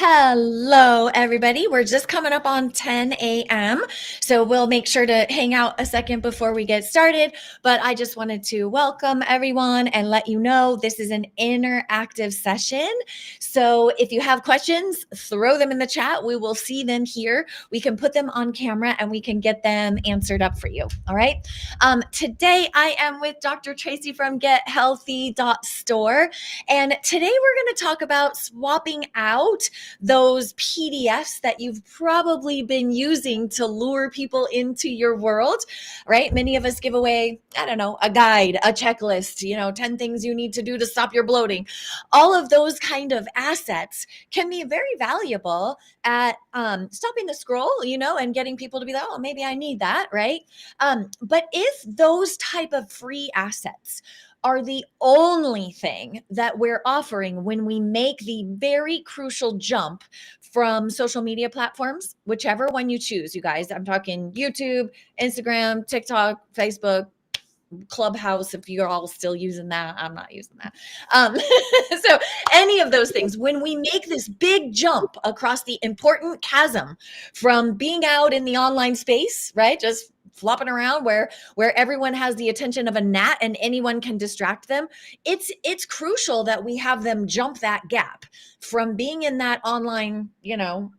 Hello, everybody. We're just coming up on 10 a.m. So we'll make sure to hang out a second before we get started. But I just wanted to welcome everyone and let you know this is an interactive session. So if you have questions, throw them in the chat. We will see them here. We can put them on camera and we can get them answered up for you. All right. Today I am with Dr. Tracey from GetHealthy.store. And today we're going to talk about swapping out those PDFs that you've probably been using to lure people into your world, right? Many of us give away, I don't know, a guide, a checklist, 10 things you need to do to stop your bloating. All of those kind of assets can be very valuable at stopping the scroll, and getting people to be like, oh, maybe I need that, right? But if those type of free assets are the only thing that we're offering when we make the very crucial jump from social media platforms, whichever one you choose, you guys. I'm talking YouTube, Instagram, TikTok, Facebook, Clubhouse, if you're all still using that. I'm not using that. So any of those things, when we make this big jump across the important chasm from being out in the online space, right? Just flopping around where everyone has the attention of a gnat and anyone can distract them. It's crucial that we have them jump that gap from being in that online,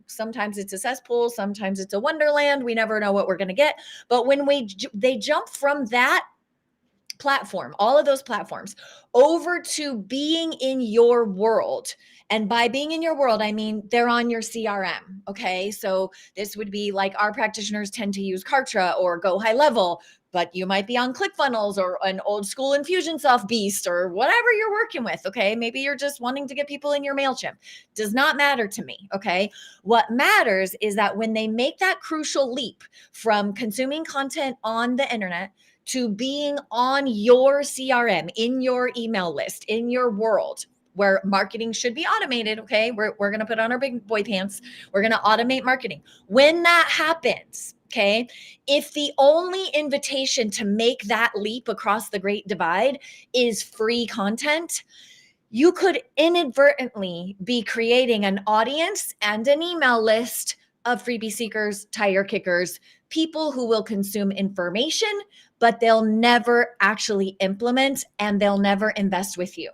sometimes it's a cesspool, sometimes it's a wonderland. We never know what we're going to get. But when they jump from that platform, all of those platforms, over to being in your world. And by being in your world, I mean they're on your CRM. Okay. So this would be like our practitioners tend to use Kartra or Go High Level, but you might be on ClickFunnels or an old school Infusionsoft beast or whatever you're working with. Okay. Maybe you're just wanting to get people in your MailChimp. Does not matter to me. Okay. What matters is that when they make that crucial leap from consuming content on the internet to being on your CRM, in your email list, in your world where marketing should be automated. Okay. We're going to put on our big boy pants. We're going to automate marketing. When that happens, okay, if the only invitation to make that leap across the Great Divide is free content, you could inadvertently be creating an audience and an email list of freebie seekers, tire kickers, people who will consume information, but they'll never actually implement and they'll never invest with you.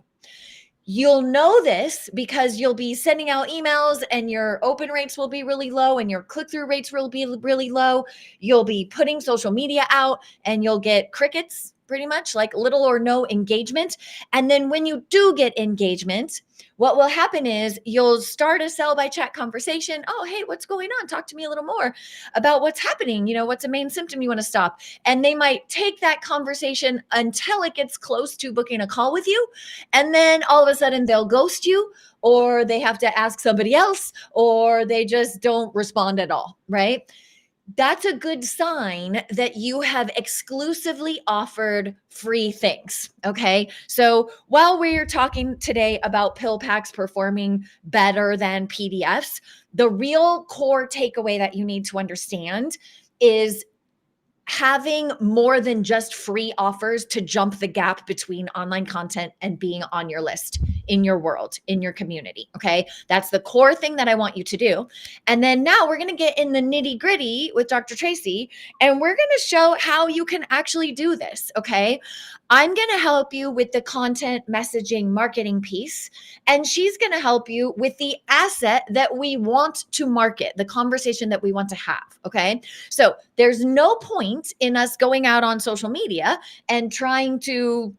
You'll know this because you'll be sending out emails and your open rates will be really low and your click-through rates will be really low. You'll be putting social media out and you'll get crickets, pretty much, like little or no engagement. And then when you do get engagement, what will happen is you'll start a sell by chat conversation. Oh, hey, what's going on? Talk to me a little more about what's happening. What's a main symptom you want to stop? And they might take that conversation until it gets close to booking a call with you. And then all of a sudden they'll ghost you, or they have to ask somebody else, or they just don't respond at all, right? That's a good sign that you have exclusively offered free things. Okay. So while we're talking today about pill packs performing better than PDFs, the real core takeaway that you need to understand is having more than just free offers to jump the gap between online content and being on your list, in your world, in your community. Okay. That's the core thing that I want you to do. And then now we're going to get in the nitty gritty with Dr. Tracey, and we're going to show how you can actually do this. Okay. I'm going to help you with the content messaging marketing piece, and she's going to help you with the asset that we want to market, the conversation that we want to have. Okay. So there's no point in us going out on social media and trying to,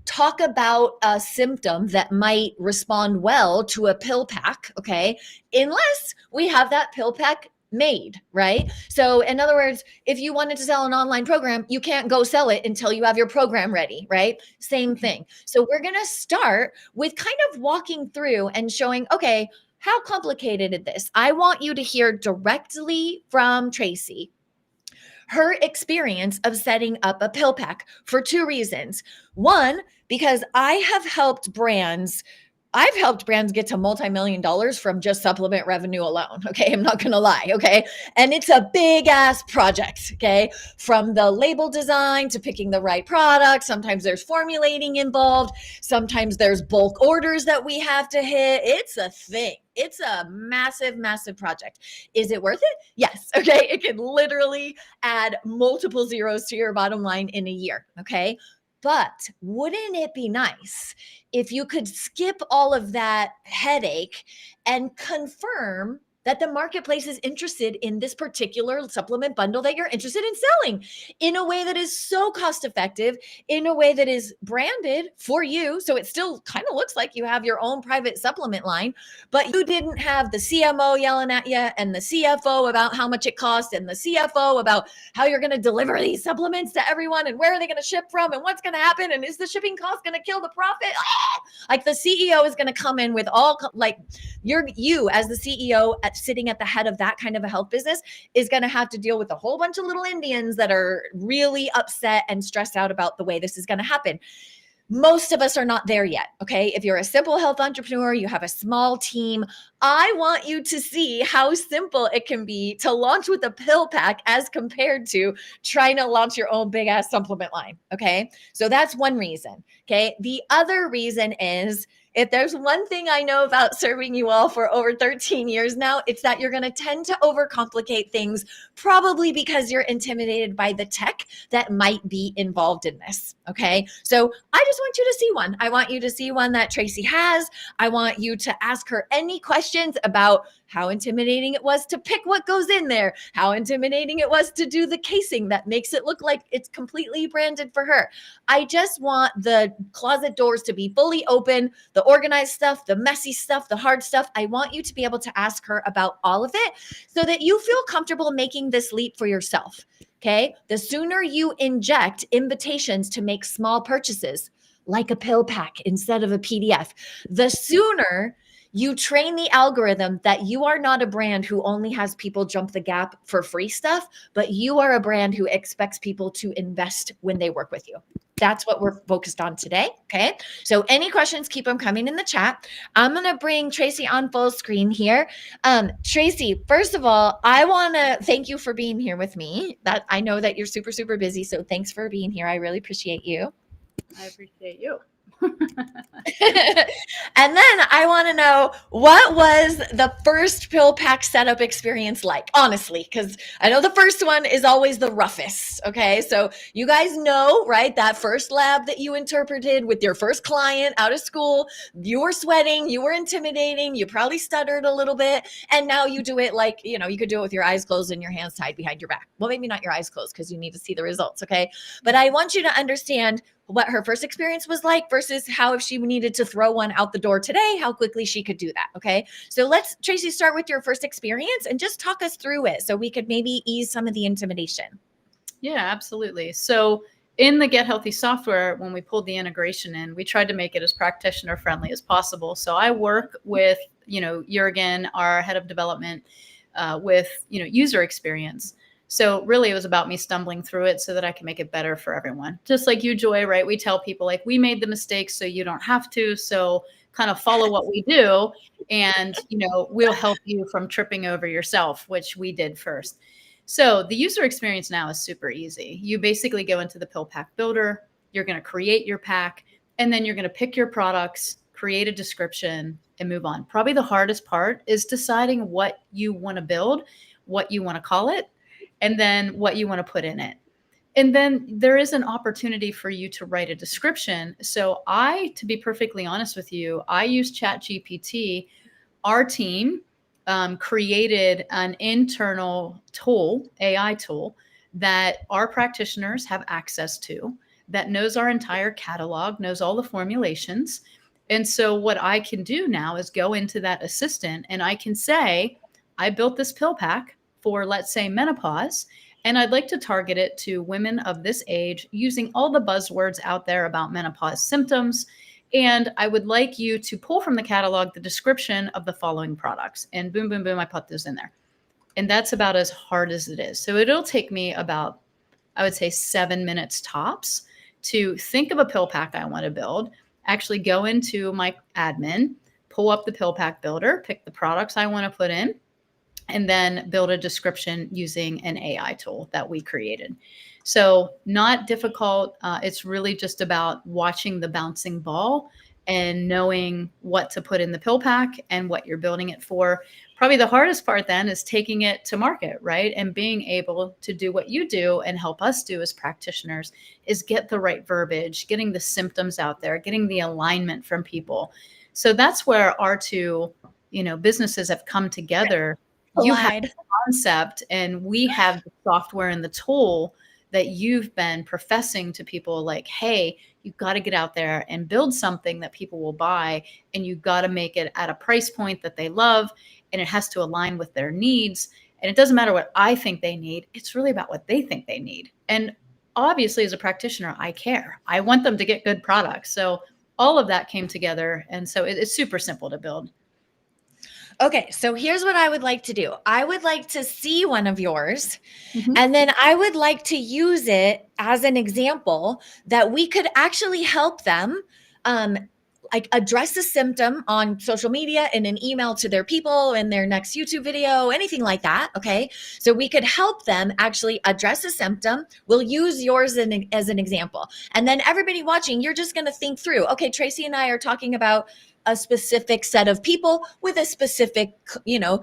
talk about a symptom that might respond well to a pill pack. Okay. Unless we have that pill pack made, right? So in other words, if you wanted to sell an online program, you can't go sell it until you have your program ready, right? Same thing. So we're going to start with kind of walking through and showing, okay, how complicated is this? I want you to hear directly from Tracey her experience of setting up a pill pack for two reasons. One, because I have helped brands I've helped brands get to multi-million dollars from just supplement revenue alone. Okay. I'm not going to lie. Okay. And it's a big ass project. Okay. From the label design to picking the right product. Sometimes there's formulating involved. Sometimes there's bulk orders that we have to hit. It's a thing. It's a massive, massive project. Is it worth it? Yes. Okay. It can literally add multiple zeros to your bottom line in a year. Okay. But wouldn't it be nice if you could skip all of that headache and confirm that the marketplace is interested in this particular supplement bundle that you're interested in selling in a way that is so cost effective, in a way that is branded for you. So it still kind of looks like you have your own private supplement line, but you didn't have the CMO yelling at you and the CFO about how much it costs and the CFO about how you're going to deliver these supplements to everyone and where are they going to ship from and what's going to happen and is the shipping cost going to kill the profit? Like the CEO is going to come in with all like you as the CEO sitting at the head of that kind of a health business is going to have to deal with a whole bunch of little Indians that are really upset and stressed out about the way this is going to happen. Most of us are not there yet. Okay. If you're a simple health entrepreneur, you have a small team. I want you to see how simple it can be to launch with a pill pack as compared to trying to launch your own big ass supplement line. Okay. So that's one reason. Okay. The other reason is if there's one thing I know about serving you all for over 13 years now, it's that you're going to tend to overcomplicate things, probably because you're intimidated by the tech that might be involved in this. Okay. So I just want you to see one. I want you to see one that Tracey has. I want you to ask her any questions about how intimidating it was to pick what goes in there, how intimidating it was to do the casing that makes it look like it's completely branded for her. I just want the closet doors to be fully open, the organized stuff, the messy stuff, the hard stuff. I want you to be able to ask her about all of it so that you feel comfortable making this leap for yourself. Okay. The sooner you inject invitations to make small purchases, like a pill pack instead of a PDF, the sooner you train the algorithm that you are not a brand who only has people jump the gap for free stuff, but you are a brand who expects people to invest when they work with you. That's what we're focused on today. Okay. So any questions, keep them coming in the chat. I'm going to bring Tracey on full screen here. Tracey, first of all, I want to thank you for being here with me. That I know that you're super, super busy. So thanks for being here. I really appreciate you. I appreciate you. And then I want to know, what was the first pill pack setup experience like? Honestly, because I know the first one is always the roughest. Okay. So you guys know, right? That first lab that you interpreted with your first client out of school, you were sweating, you were intimidating, you probably stuttered a little bit. And now you do it like, you could do it with your eyes closed and your hands tied behind your back. Well, maybe not your eyes closed because you need to see the results. Okay. But I want you to understand what her first experience was like versus how, if she needed to throw one out the door today, how quickly she could do that. Okay. So let's, Tracey, start with your first experience and just talk us through it so we could maybe ease some of the intimidation. Yeah, absolutely. So in the Get Healthy software, when we pulled the integration in, we tried to make it as practitioner friendly as possible. So I work with, Jurgen, our head of development, with, user experience. So really it was about me stumbling through it so that I can make it better for everyone. Just like you, Joy, right? We tell people like, we made the mistakes so you don't have to. So kind of follow what we do and, we'll help you from tripping over yourself, which we did first. So the user experience now is super easy. You basically go into the pill pack builder, you're going to create your pack, and then you're going to pick your products, create a description, and move on. Probably the hardest part is deciding what you want to build, what you want to call it, and then what you want to put in it. And then there is an opportunity for you to write a description. So to be perfectly honest with you, I use ChatGPT. Our team created an internal tool, AI tool, that our practitioners have access to, that knows our entire catalog, knows all the formulations. And so what I can do now is go into that assistant and I can say, I built this pill pack for, let's say, menopause, and I'd like to target it to women of this age using all the buzzwords out there about menopause symptoms. And I would like you to pull from the catalog the description of the following products. And boom, boom, boom, I put those in there. And that's about as hard as it is. So it'll take me about, I would say, 7 minutes tops to think of a pill pack I want to build, actually go into my admin, pull up the pill pack builder, pick the products I want to put in, and then build a description using an AI tool that we created. So not difficult. It's really just about watching the bouncing ball and knowing what to put in the pill pack and what you're building it for. Probably the hardest part then is taking it to market, right? And being able to do what you do and help us do as practitioners is get the right verbiage, getting the symptoms out there, getting the alignment from people. So that's where our two, businesses have come together. You have Collide. the concept and we have the software and the tool that you've been professing to people like, hey, you've got to get out there and build something that people will buy, and you've got to make it at a price point that they love, and it has to align with their needs. And it doesn't matter what I think they need. It's really about what they think they need. And obviously, as a practitioner, I care. I want them to get good products. So all of that came together. And so it's super simple to build. Okay, so here's what I would like to do. I would like to see one of yours, Mhm. and then I would like to use it as an example that we could actually help them like address a symptom on social media, in an email to their people, in their next YouTube video, anything like that. Okay, so we could help them actually address a symptom. We'll use yours as an example, and then everybody watching, you're just going to think through, okay, Tracey and I are talking about a specific set of people with a specific, a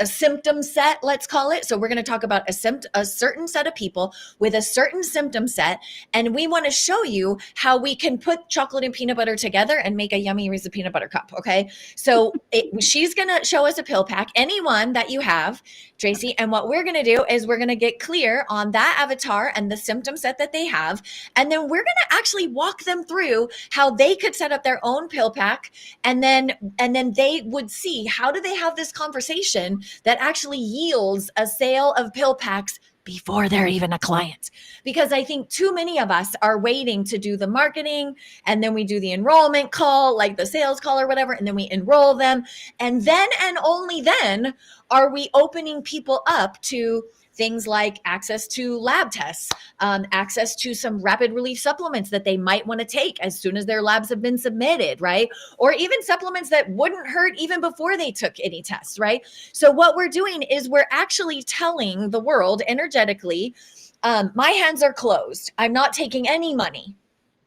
symptom set, let's call it. So we're going to talk about a certain set of people with a certain symptom set. And we want to show you how we can put chocolate and peanut butter together and make a yummy Reese's peanut butter cup. Okay. So she's going to show us a pill pack, anyone that you have, Tracey. And what we're going to do is we're going to get clear on that avatar and the symptom set that they have. And then we're going to actually walk them through how they could set up their own pill pack. And then they would see, how do they have this conversation that actually yields a sale of pill packs before they're even a client? Because I think too many of us are waiting to do the marketing, and then we do the enrollment call, like the sales call or whatever, and then we enroll them. And then, and only then, are we opening people up to things like access to lab tests, access to some rapid relief supplements that they might want to take as soon as their labs have been submitted, right? Or even supplements that wouldn't hurt even before they took any tests, right? So what we're doing is we're actually telling the world energetically, my hands are closed. I'm not taking any money.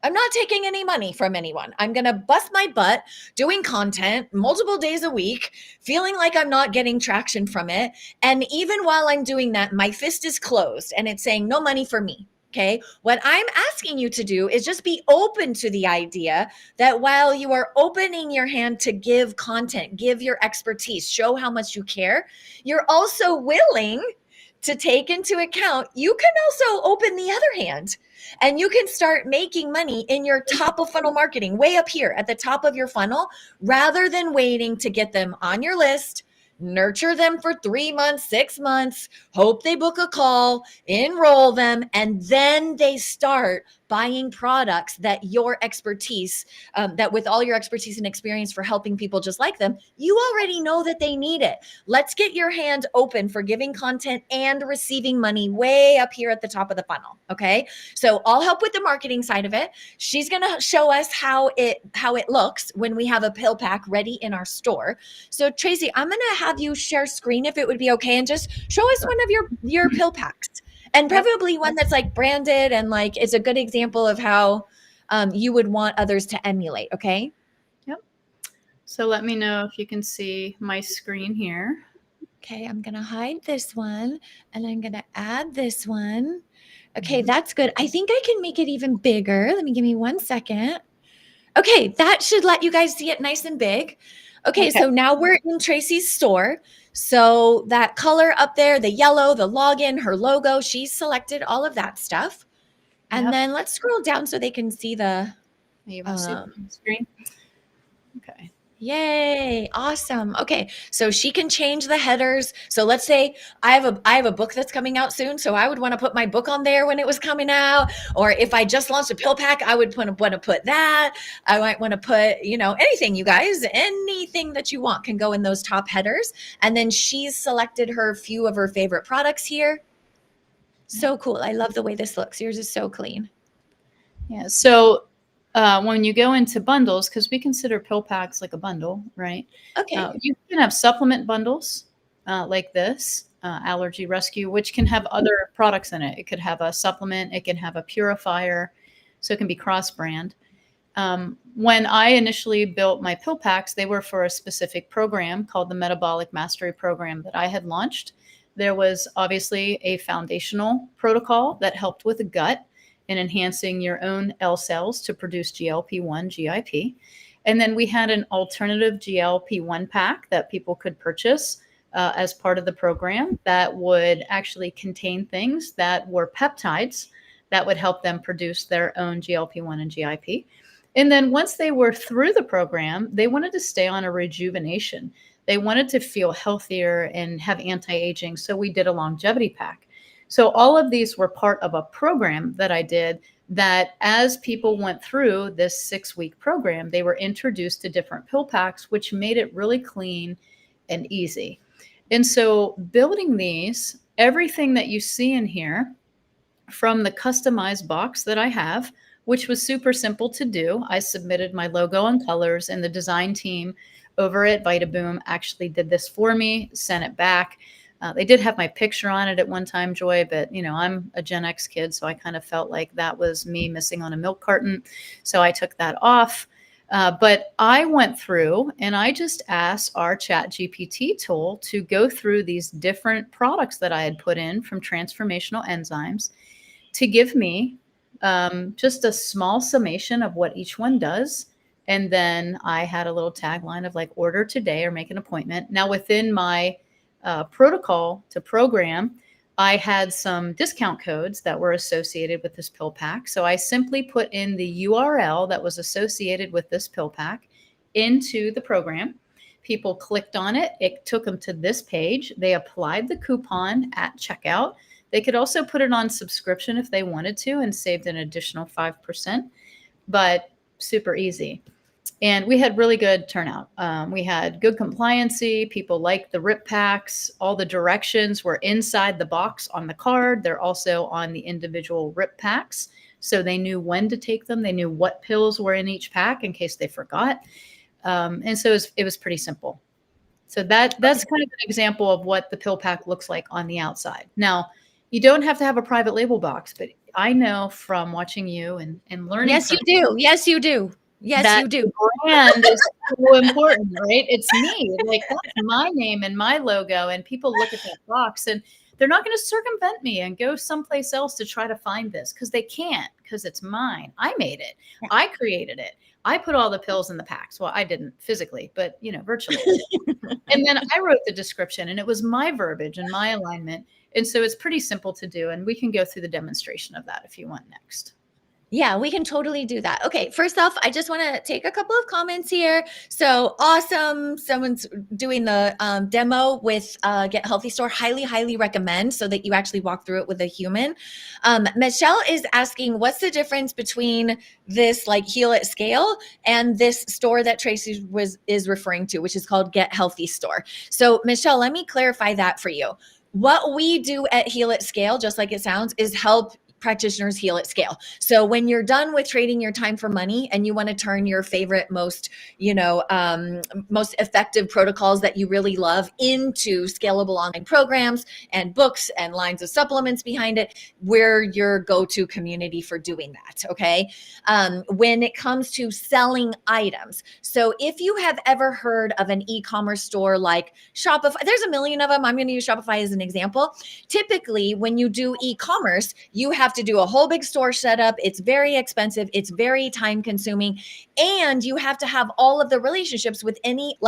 I'm not taking any money from anyone. I'm going to bust my butt doing content multiple days a week, feeling like I'm not getting traction from it. And even while I'm doing that, my fist is closed and it's saying no money for me. Okay. What I'm asking you to do is just be open to the idea that while you are opening your hand to give content, give your expertise, show how much you care, you're also willing to take into account, you can also open the other hand and you can start making money in your top of funnel marketing, way up here at the top of your funnel, rather than waiting to get them on your list, nurture them for 3 months, 6 months, hope they book a call, enroll them, and then they start buying products that your expertise, that with all your expertise and experience for helping people just like them, you already know that they need it. Let's get your hand open for giving content and receiving money way up here at the top of the funnel. Okay. So I'll help with the marketing side of it. She's going to show us how it looks when we have a pill pack ready in our store. So Tracey, I'm going to have you share screen if it would be okay, and just show us one of your pill packs. And probably one that's like branded and like is a good example of how you would want others to emulate. Okay. Yep. So let me know if you can see my screen here. Okay. I'm going to hide this one and I'm going to add this one. Okay. That's good. I think I can make it even bigger. Give me 1 second. Okay. That should let you guys see it nice and big. Okay. So now we're in Tracey's store. So that color up there, the yellow, the login, her logo, she's selected all of that stuff. And then let's scroll down so they can see the You want to see the screen? Okay. Yay. Awesome. Okay. So she can change the headers. So let's say I have a book that's coming out soon. So I would want to put my book on there when it was coming out. Or if I just launched a pill pack, I would want to put that. I might want to put, anything, you guys, anything that you want can go in those top headers. And then she's selected her few of her favorite products here. So cool. I love the way this looks. Yours is so clean. Yeah. So when you go into bundles, because we consider pill packs like a bundle, right? Okay. You can have supplement bundles like this allergy rescue, which can have other products in it. It could have a supplement, it can have a purifier, so it can be cross brand. When I initially built my pill packs, they were for a specific program called the Metabolic Mastery Program that I had launched. There was obviously a foundational protocol that helped with the gut and enhancing your own L cells to produce GLP-1, GIP. And then we had an alternative GLP-1 pack that people could purchase as part of the program that would actually contain things that were peptides that would help them produce their own GLP-1 and GIP. And then once they were through the program, they wanted to stay on a rejuvenation. They wanted to feel healthier and have anti-aging. So we did a longevity pack. So all of these were part of a program that I did that as people went through this 6-week program, they were introduced to different pill packs, which made it really clean and easy. And so building these, everything that you see in here from the customized box that I have, which was super simple to do. I submitted my logo and colors, and the design team over at VitaBoom actually did this for me, sent it back. They did have my picture on it at one time, Joy, but I'm a Gen X kid, so I kind of felt like that was me missing on a milk carton. So I took that off. But I went through and I just asked our Chat GPT tool to go through these different products that I had put in from transformational enzymes to give me just a small summation of what each one does. And then I had a little tagline of like, order today or make an appointment. Now, within my protocol to program, I had some discount codes that were associated with this pill pack. So I simply put in the URL that was associated with this pill pack into the program. People clicked on it. It took them to this page. They applied the coupon at checkout. They could also put it on subscription if they wanted to and saved an additional 5%, but super easy. And we had really good turnout. We had good compliancy. People liked the rip packs. All the directions were inside the box on the card. They're also on the individual rip packs. So they knew when to take them. They knew what pills were in each pack in case they forgot. And so it was pretty simple. So that's kind of an example of what the pill pack looks like on the outside. Now, you don't have to have a private label box, but I know from watching you and learning. Yes, you do. Yes, you do. Yes, you do. Brand is so important, right? It's me. Like that's my name and my logo. And people look at that box and they're not going to circumvent me and go someplace else to try to find this because they can't, because it's mine. I made it. I created it. I put all the pills in the packs. Well, I didn't physically, but virtually. And then I wrote the description and it was my verbiage and my alignment. And so it's pretty simple to do. And we can go through the demonstration of that if you want next. Yeah, we can totally do that. Okay, first off, I just want to take a couple of comments here. So awesome. Someone's doing the demo with Get Healthy Store. Highly, highly recommend so that you actually walk through it with a human. Michelle is asking, what's the difference between this like Heal at Scale and this store that Tracey is referring to, which is called Get Healthy Store. So Michelle, let me clarify that for you. What we do at Heal at Scale, just like it sounds, is help practitioners heal at scale. So when you're done with trading your time for money and you want to turn your favorite, most effective protocols that you really love into scalable online programs and books and lines of supplements behind it, we're your go-to community for doing that. Okay. When it comes to selling items. So if you have ever heard of an e-commerce store like Shopify, there's a million of them. I'm going to use Shopify as an example. Typically, when you do e-commerce, you have to do a whole big store setup. It's very expensive. It's very time consuming. And you have to have all of the relationships with any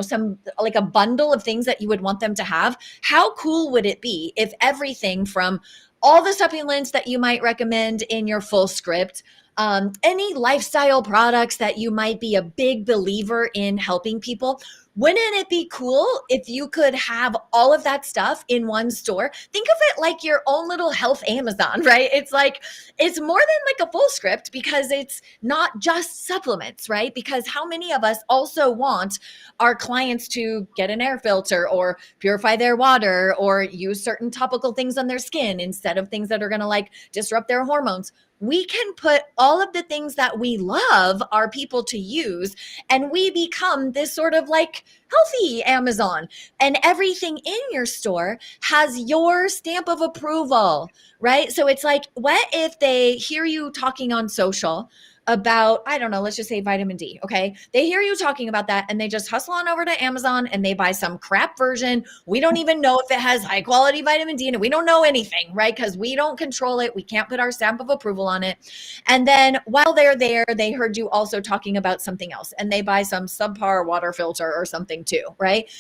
some like a bundle of things that you would want them to have. How cool would it be if everything from all the supplements that you might recommend in your full script, any lifestyle products that you might be a big believer in helping people, wouldn't it be cool if you could have all of that stuff in one store? Think of it like your own little health Amazon, right? It's more than like a full script because it's not just supplements, right? Because how many of us also want our clients to get an air filter or purify their water or use certain topical things on their skin instead of things that are going to like disrupt their hormones? we can put all of the things that we love our people to use, and we become this sort of like healthy Amazon. And everything in your store has your stamp of approval, right? So it's like, what if they hear you talking on social about, I don't know, let's just say vitamin D. Okay. They hear you talking about that and they just hustle on over to Amazon and they buy some crap version. We don't even know if it has high quality vitamin D in it. We don't know anything, right? Because we don't control it. We can't put our stamp of approval on it. And then while they're there, they heard you also talking about something else and they buy some subpar water filter or something too, right?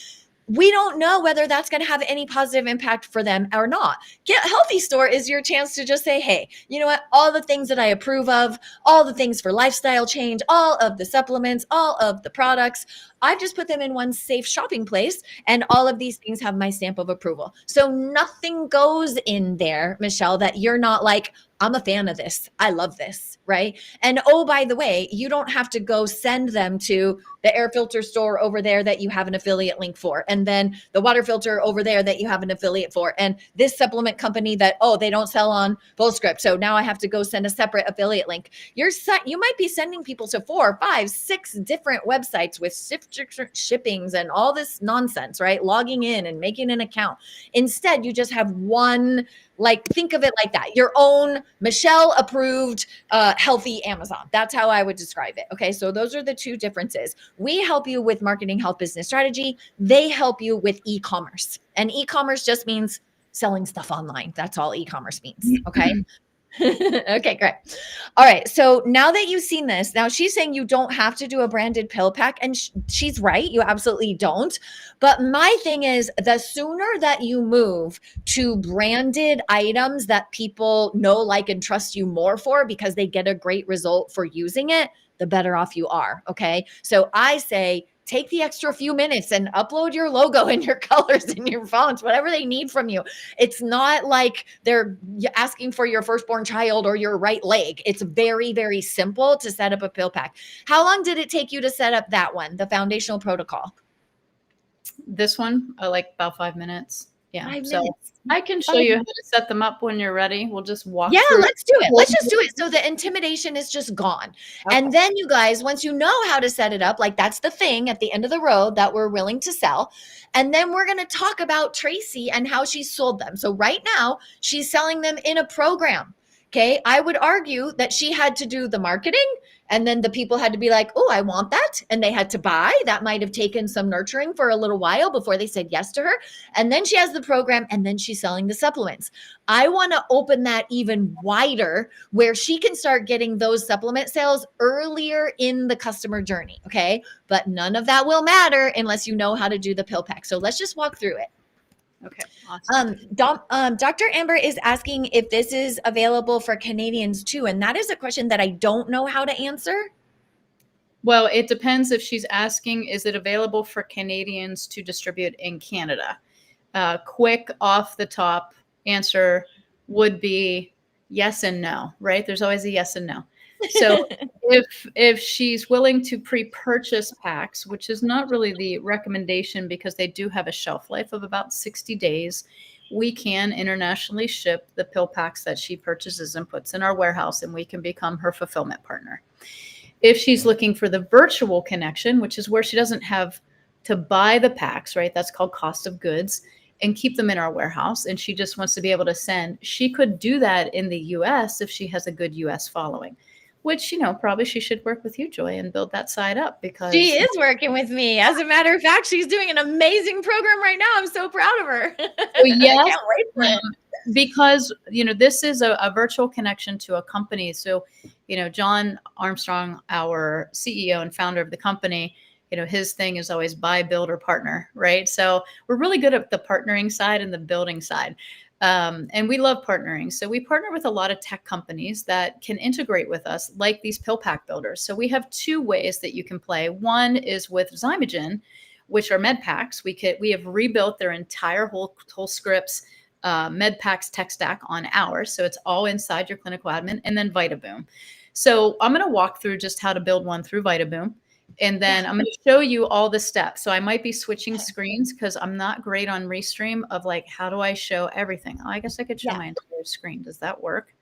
We don't know whether that's going to have any positive impact for them or not. GetHealthy.store is your chance to just say, hey, you know what? All the things that I approve of, all the things for lifestyle change, all of the supplements, all of the products, I've just put them in one safe shopping place. And all of these things have my stamp of approval. So nothing goes in there, Michelle, that you're not like, I'm a fan of this. I love this, right? And oh, by the way, you don't have to go send them to the air filter store over there that you have an affiliate link for, and then the water filter over there that you have an affiliate for, and this supplement company that, oh, they don't sell on Fullscript, so now I have to go send a separate affiliate link. You might be sending people to 4, 5, 6 different websites with shippings and all this nonsense, right? Logging in and making an account. Instead, you just have one, like, think of it like that, your own Michelle approved healthy Amazon. That's how I would describe it. Okay. So those are the two differences. We help you with marketing, health, business strategy. They help you with e-commerce, and e-commerce just means selling stuff online. That's all e-commerce means. Okay. Okay, great. All right. So now that you've seen this, now she's saying you don't have to do a branded pill pack. And she's right. You absolutely don't. But my thing is, the sooner that you move to branded items that people know, like, and trust you more for because they get a great result for using it, the better off you are. Okay. So I say, take the extra few minutes and upload your logo and your colors and your fonts, whatever they need from you. It's not like they're asking for your firstborn child or your right leg. It's very, very simple to set up a pill pack. How long did it take you to set up that one, the foundational protocol? This one, like about 5 minutes. Yeah. 5 So minutes. I can show you how to set them up when you're ready. We'll just walk Yeah, through. let's do it. Let's just do it. So the intimidation is just gone. Okay. And then you guys, once you know how to set it up, like, that's the thing at the end of the road that we're willing to sell. And then we're going to talk about Tracey and how she sold them. So right now she's selling them in a program. Okay. I would argue that she had to do the marketing, and then the people had to be like, oh, I want that. And they had to buy. That might have taken some nurturing for a little while before they said yes to her. And then she has the program, and then she's selling the supplements. I want to open that even wider where she can start getting those supplement sales earlier in the customer journey. Okay. But none of that will matter unless you know how to do the pill pack. So let's just walk through it. Okay. Awesome. Dr. Amber is asking if this is available for Canadians too. And that is a question that I don't know how to answer. Well, it depends if she's asking, is it available for Canadians to distribute in Canada? Quick off the top answer would be yes and no, right? There's always a yes and no. So if she's willing to pre-purchase packs, which is not really the recommendation because they do have a shelf life of about 60 days, we can internationally ship the pill packs that she purchases and puts in our warehouse, and we can become her fulfillment partner. If she's looking for the virtual connection, which is where she doesn't have to buy the packs, right? That's called cost of goods, and keep them in our warehouse, and she just wants to be able to send. She could do that in the US if she has a good US following, which, probably she should work with you, Joy, and build that side up, because she is working with me. As a matter of fact, she's doing an amazing program right now. I'm so proud of her. Yes, I can't wait for it. Because, this is a virtual connection to a company. So, John Armstrong, our CEO and founder of the company, his thing is always buy, build, or partner, right? So we're really good at the partnering side and the building side. And we love partnering. So we partner with a lot of tech companies that can integrate with us, like these pill pack builders. So we have 2 ways that you can play. One is with Zymogen, which are med packs. We have rebuilt their entire whole scripts, med packs tech stack on ours. So it's all inside your clinical admin, and then VitaBoom. So I'm going to walk through just how to build one through VitaBoom. And then I'm going to show you all the steps. So I might be switching screens because I'm not great on Restream of, like, how do I show everything? Oh, I guess I could show my entire screen. Does that work?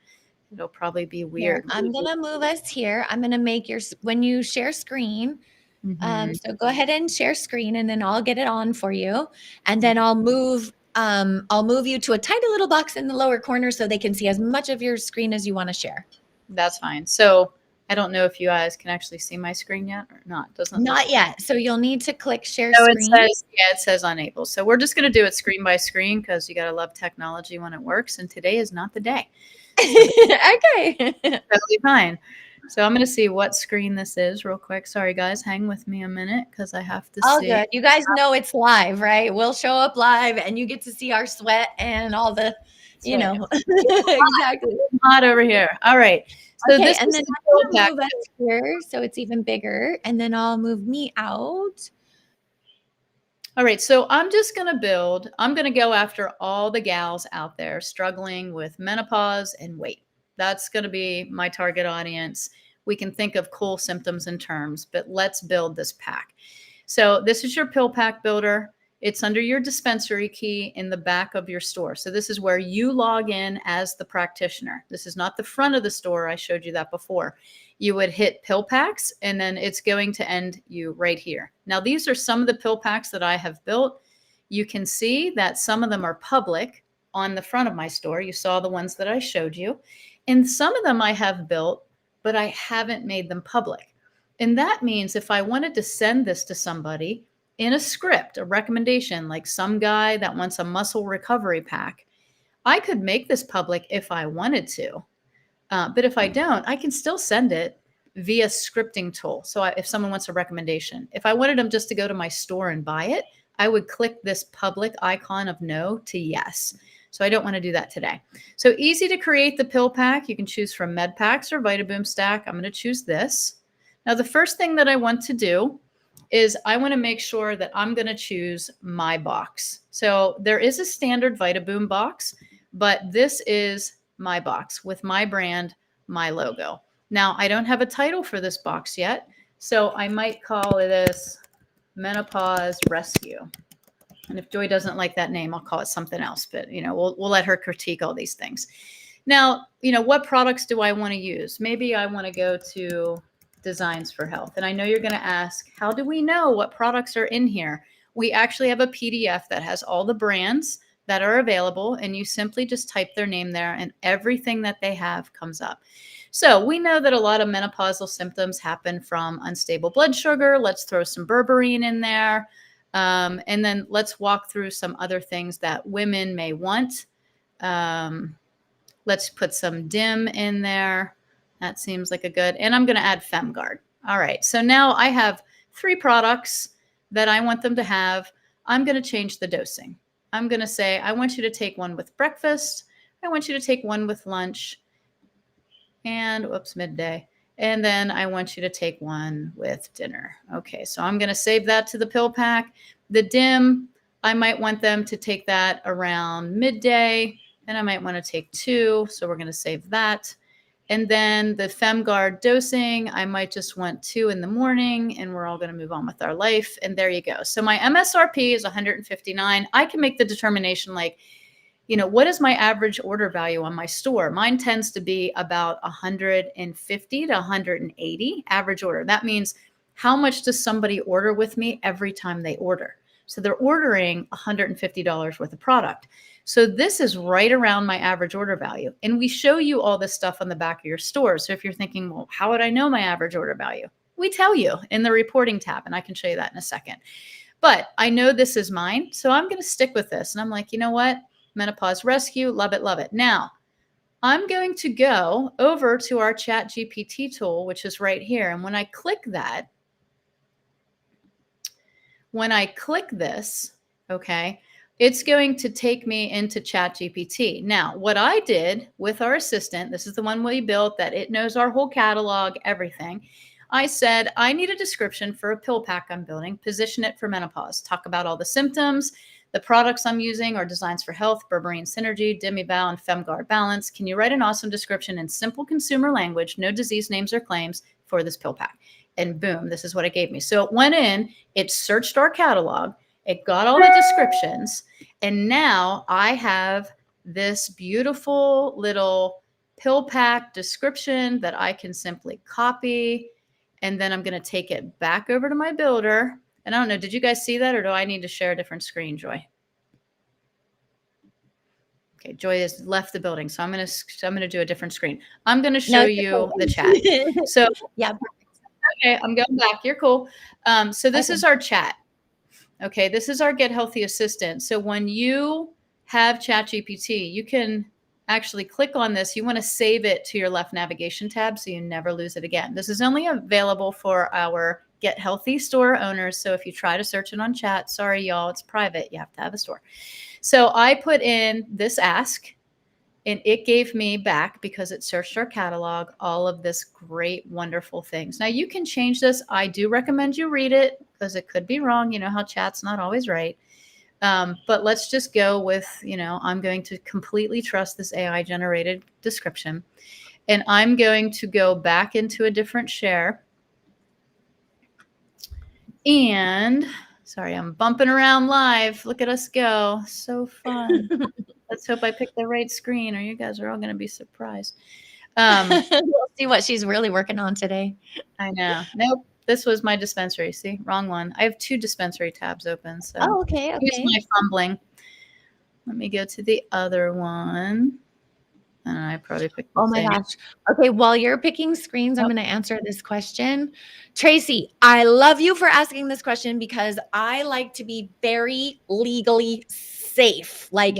It'll probably be Here, weird. I'm gonna move us here. I'm gonna make when you share screen. Mhm. So go ahead and share screen, and then I'll get it on for you, and then I'll move you to a tiny little box in the lower corner so they can see as much of your screen as you want to share. That's fine. So I don't know if you guys can actually see my screen yet or not. Doesn't look. Not yet. So you'll need to click share So it screen. says, yeah, it says unable. So we're just going to do it screen by screen because you got to love technology when it works. And today is not the day. So Okay. totally fine. So I'm going to see what screen this is real quick. Sorry, guys. Hang with me a minute because I have to All see. good. You guys know it's live, right? We'll show up live and you get to see our sweat and all the, That's right. exactly. Hot over here. All right. So Okay. this And is then the I'm pill going to pack. move us here so it's even bigger. And then I'll move me out. All right, so I'm just going to I'm going to go after all the gals out there struggling with menopause and weight. That's going to be my target audience. We can think of cool symptoms and terms, but let's build this pack. So this is your pill pack builder. It's under your dispensary key in the back of your store. So this is where you log in as the practitioner. This is not the front of the store. I showed you that before. You would hit pill packs and then it's going to end you right here. Now, these are some of the pill packs that I have built. You can see that some of them are public on the front of my store. You saw the ones that I showed you. And some of them I have built, but I haven't made them public. And that means if I wanted to send this to somebody in a script, a recommendation, like some guy that wants a muscle recovery pack, I could make this public if I wanted to. But if I don't, I can still send it via scripting tool. So if someone wants a recommendation, if I wanted them just to go to my store and buy it, I would click this public icon of no to yes. So I don't want to do that today. So easy to create the pill pack. You can choose from med packs or Vitaboom Stack. I'm going to choose this. Now, the first thing that I want to do is I want to make sure that I'm going to choose my box. So there is a standard Vitaboom box, but this is my box with my brand, my logo. Now, I don't have a title for this box yet, so I might call this Menopause Rescue. And if Joy doesn't like that name, I'll call it something else, but we'll let her critique all these things. Now, what products do I want to use? Maybe I want to go to Designs for Health. And I know you're going to ask, how do we know what products are in here? We actually have a PDF that has all the brands that are available, and you simply just type their name there and everything that they have comes up. So we know that a lot of menopausal symptoms happen from unstable blood sugar. Let's throw some berberine in there. And then let's walk through some other things that women may want. Let's put some DIM in there. That seems like a good, and I'm going to add FemGuard. All right. So now I have 3 products that I want them to have. I'm going to change the dosing. I'm going to say, I want you to take one with breakfast. I want you to take one with lunch and midday. And then I want you to take one with dinner. Okay. So I'm going to save that to the pill pack. The DIM, I might want them to take that around midday. And I might want to take 2. So we're going to save that. And then the FemGuard dosing, I might just want 2 in the morning and we're all going to move on with our life. And there you go. So my MSRP is $159. I can make the determination what is my average order value on my store? Mine tends to be about 150 to 180 average order. That means how much does somebody order with me every time they order? So they're ordering $150 worth of product. So this is right around my average order value. And we show you all this stuff on the back of your store. So if you're thinking, well, how would I know my average order value? We tell you in the reporting tab, and I can show you that in a second. But I know this is mine, so I'm going to stick with this. And I'm like, you know what? Menopause Rescue, love it, love it. Now, I'm going to go over to our Chat GPT tool, which is right here. And when I click this, okay, it's going to take me into Chat GPT. Now, what I did with our assistant, this is the one we built that it knows our whole catalog, everything. I said, I need a description for a pill pack I'm building, position it for menopause, talk about all the symptoms. The products I'm using are Designs for Health, Berberine Synergy, Demi-Bow, and FemGuard Balance. Can you write an awesome description in simple consumer language, no disease names or claims for this pill pack? And boom, this is what it gave me. So it went in, it searched our catalog, it got all the descriptions, and now I have this beautiful little pill pack description that I can simply copy. And then I'm going to take it back over to my builder. And I don't know, did you guys see that, or do I need to share a different screen, Joy? Okay, Joy has left the building, so I'm gonna do a different screen. I'm gonna show you the chat. So yeah, okay, I'm going back. You're cool. So this is our chat. Okay, this is our Get Healthy Assistant. So when you have ChatGPT, you can actually click on this. You want to save it to your left navigation tab so you never lose it again. This is only available for our Get Healthy store owners. So if you try to search it on chat, sorry, y'all, it's private. You have to have a store. So I put in this ask, and it gave me back, because it searched our catalog, all of this great, wonderful things. Now you can change this. I do recommend you read it because it could be wrong. You know how chat's not always right. But let's just go with, I'm going to completely trust this AI generated description. And I'm going to go back into a different share. And sorry, I'm bumping around live. Look at us go. So fun. Let's hope I picked the right screen, or you guys are all going to be surprised. We'll see what she's really working on today. I know. Nope. This was my dispensary. See, wrong one. I have 2 dispensary tabs open. So Okay. here's my fumbling. Let me go to the other one. And I probably picked the same. Gosh. Okay, while you're picking screens, I'm going to answer this question. Tracey, I love you for asking this question because I like to be very legally safe, like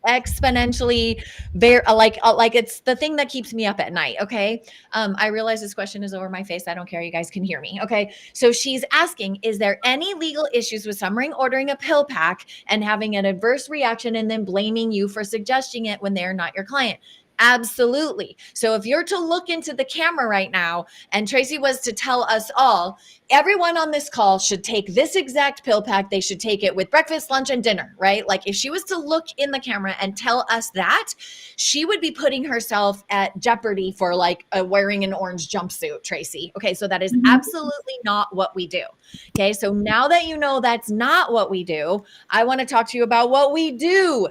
exponentially, very like it's the thing that keeps me up at night. Okay, I realize this question is over my face. I don't care. You guys can hear me. Okay, so she's asking, is there any legal issues with someone ordering a pill pack and having an adverse reaction and then blaming you for suggesting it when they're not your client? Absolutely. So if you're to look into the camera right now and Tracey was to tell us all, everyone on this call should take this exact pill pack. They should take it with breakfast, lunch, and dinner, right? Like if she was to look in the camera and tell us that, she would be putting herself at jeopardy for like wearing an orange jumpsuit, Tracey. Okay, so that is absolutely not what we do. Okay, so now that you know that's not what we do, I want to talk to you about what we do.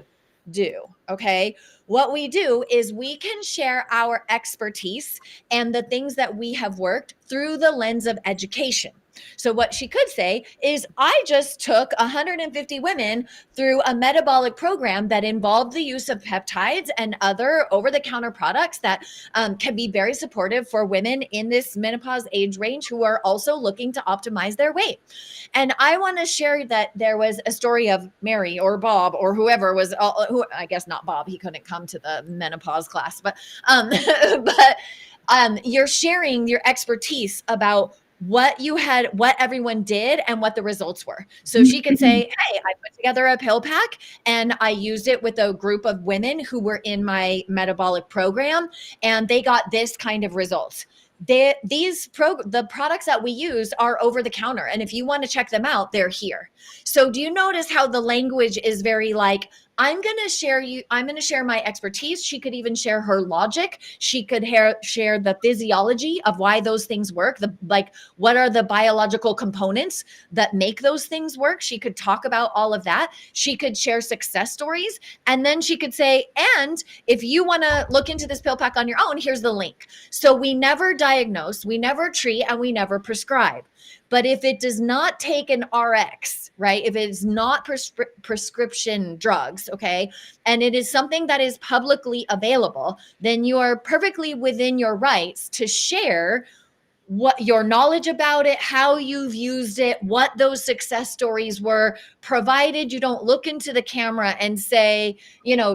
Okay. What we do is we can share our expertise and the things that we have worked through the lens of education. So what she could say is, I just took 150 women through a metabolic program that involved the use of peptides and other over-the-counter products that can be very supportive for women in this menopause age range who are also looking to optimize their weight. And I want to share that there was a story of Mary or Bob or whoever was, who I guess not Bob, he couldn't come to the menopause class, but you're sharing your expertise about what you had, what everyone did, and what the results were. So she could say, hey, I put together a pill pack and I used it with a group of women who were in my metabolic program, and they got this kind of results. The products that we use are over the counter. And if you want to check them out, they're here. So do you notice how the language is very like, I'm going to share my expertise. She could even share her logic. She could share the physiology of why those things work. What are the biological components that make those things work? She could talk about all of that. She could share success stories. And then she could say, and if you want to look into this pill pack on your own, here's the link. So we never diagnose, we never treat, and we never prescribe. But if it does not take an RX, right? If it's not prescription drugs, okay, and it is something that is publicly available, then you are perfectly within your rights to share what your knowledge about it, how you've used it, what those success stories were, provided you don't look into the camera and say,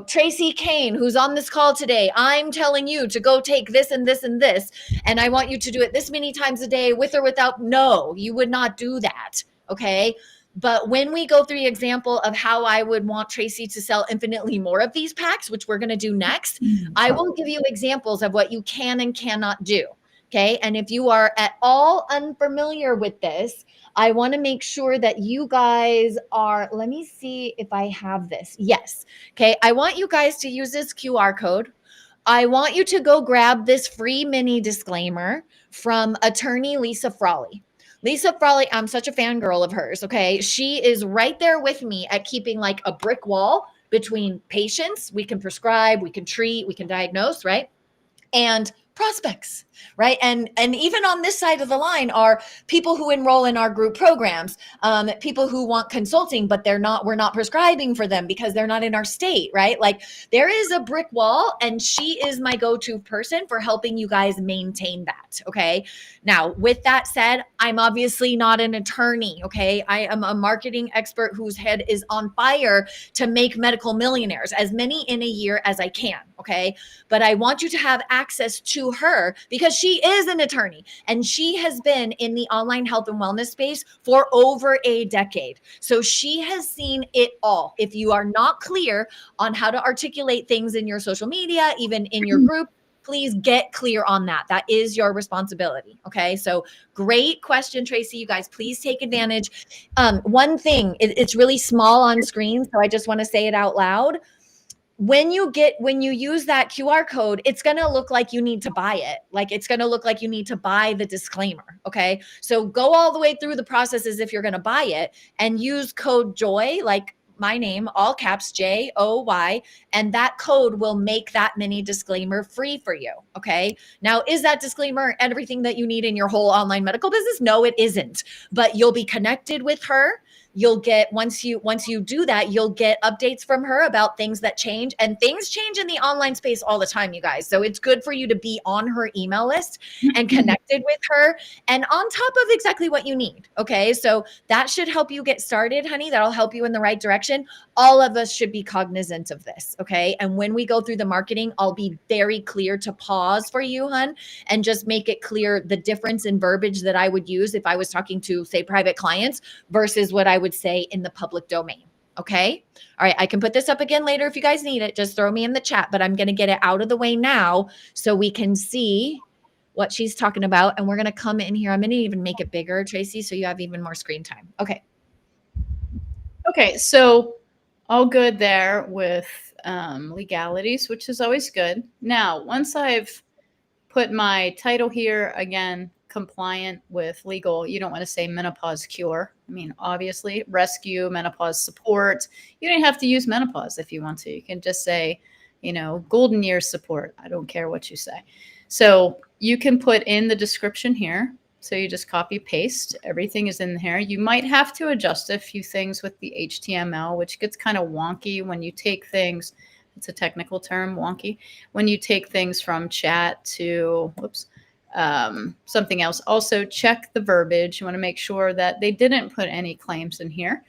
Tracey Kane, who's on this call today, I'm telling you to go take this and this and this, and I want you to do it this many times a day with or without. No, you would not do that. Okay. But when we go through the example of how I would want Tracey to sell infinitely more of these packs, which we're going to do next, I will give you examples of what you can and cannot do. Okay. And if you are at all unfamiliar with this, I want to make sure that you guys are, let me see if I have this. Yes. Okay. I want you guys to use this QR code. I want you to go grab this free mini disclaimer from attorney Lisa Frawley. Lisa Frawley, I'm such a fangirl of hers. Okay. She is right there with me at keeping like a brick wall between patients. We can prescribe, we can treat, we can diagnose, right? and prospects, right? And even on this side of the line are people who enroll in our group programs, people who want consulting, but we're not prescribing for them because they're not in our state, right? Like there is a brick wall, and she is my go-to person for helping you guys maintain that. Okay. Now, with that said, I'm obviously not an attorney. Okay. I am a marketing expert whose head is on fire to make medical millionaires, as many in a year as I can. Okay. But I want you to have access to her because she is an attorney and she has been in the online health and wellness space for over a decade. So she has seen it all. If you are not clear on how to articulate things in your social media, even in your group, please get clear on that. That is your responsibility. Okay. So great question, Tracey. You guys, please take advantage. One thing, it's really small on screen, so I just want to say it out loud. When you use that QR code, it's going to look like you need to buy it. Like it's going to look like you need to buy the disclaimer. Okay. So go all the way through the process as if you're going to buy it and use code JOY, like my name, all caps JOY, and that code will make that mini disclaimer free for you. Okay. Now, is that disclaimer everything that you need in your whole online medical business? No, it isn't, but you'll be connected with her. You'll get, once you do that, you'll get updates from her about things that change, and things change in the online space all the time, you guys. So it's good for you to be on her email list and connected with her and on top of exactly what you need. Okay. So that should help you get started, honey. That'll help you in the right direction. All of us should be cognizant of this. Okay. And when we go through the marketing, I'll be very clear to pause for you, hun, and just make it clear the difference in verbiage that I would use if I was talking to, say, private clients versus what I would say in the public domain. Okay. All right. I can put this up again later if you guys need it. Just throw me in the chat, but I'm going to get it out of the way now so we can see what she's talking about. And we're going to come in here. I'm going to even make it bigger, Tracey, so you have even more screen time. Okay. Okay. So all good there with legalities, which is always good. Now, once I've put my title here, again, compliant with legal, you don't want to say menopause cure. I mean, obviously, rescue, menopause support. You don't have to use menopause if you want to. You can just say, golden years support. I don't care what you say. So you can put in the description here. So you just copy paste. Everything is in here. You might have to adjust a few things with the HTML, which gets kind of wonky when you take things. It's a technical term, wonky. When you take things from chat to, something else. Also check the verbiage. You want to make sure that they didn't put any claims in here.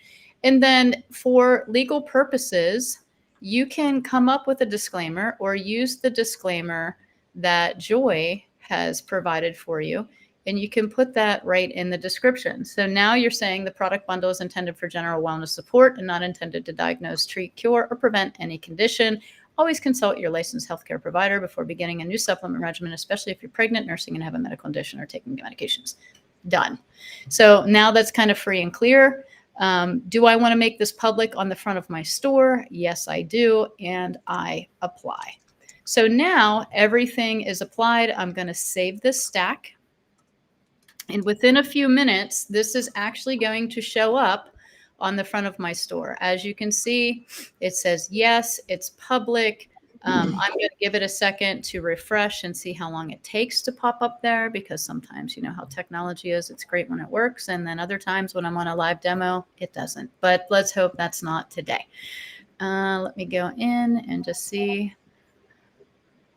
And then for legal purposes, you can come up with a disclaimer or use the disclaimer that Joy has provided for you. And you can put that right in the description. So now you're saying the product bundle is intended for general wellness support and not intended to diagnose, treat, cure, or prevent any condition. Always consult your licensed healthcare provider before beginning a new supplement regimen, especially if you're pregnant, nursing, and have a medical condition or taking medications. Done. So now that's kind of free and clear. Do I want to make this public on the front of my store? Yes, I do. And I apply. So now everything is applied. I'm going to save this stack. And within a few minutes, this is actually going to show up on the front of my store. As you can see, it says, yes, it's public. I'm going to give it a second to refresh and see how long it takes to pop up there, because sometimes you know how technology is. It's great when it works. And then other times when I'm on a live demo, it doesn't. But let's hope that's not today. Let me go in and just see.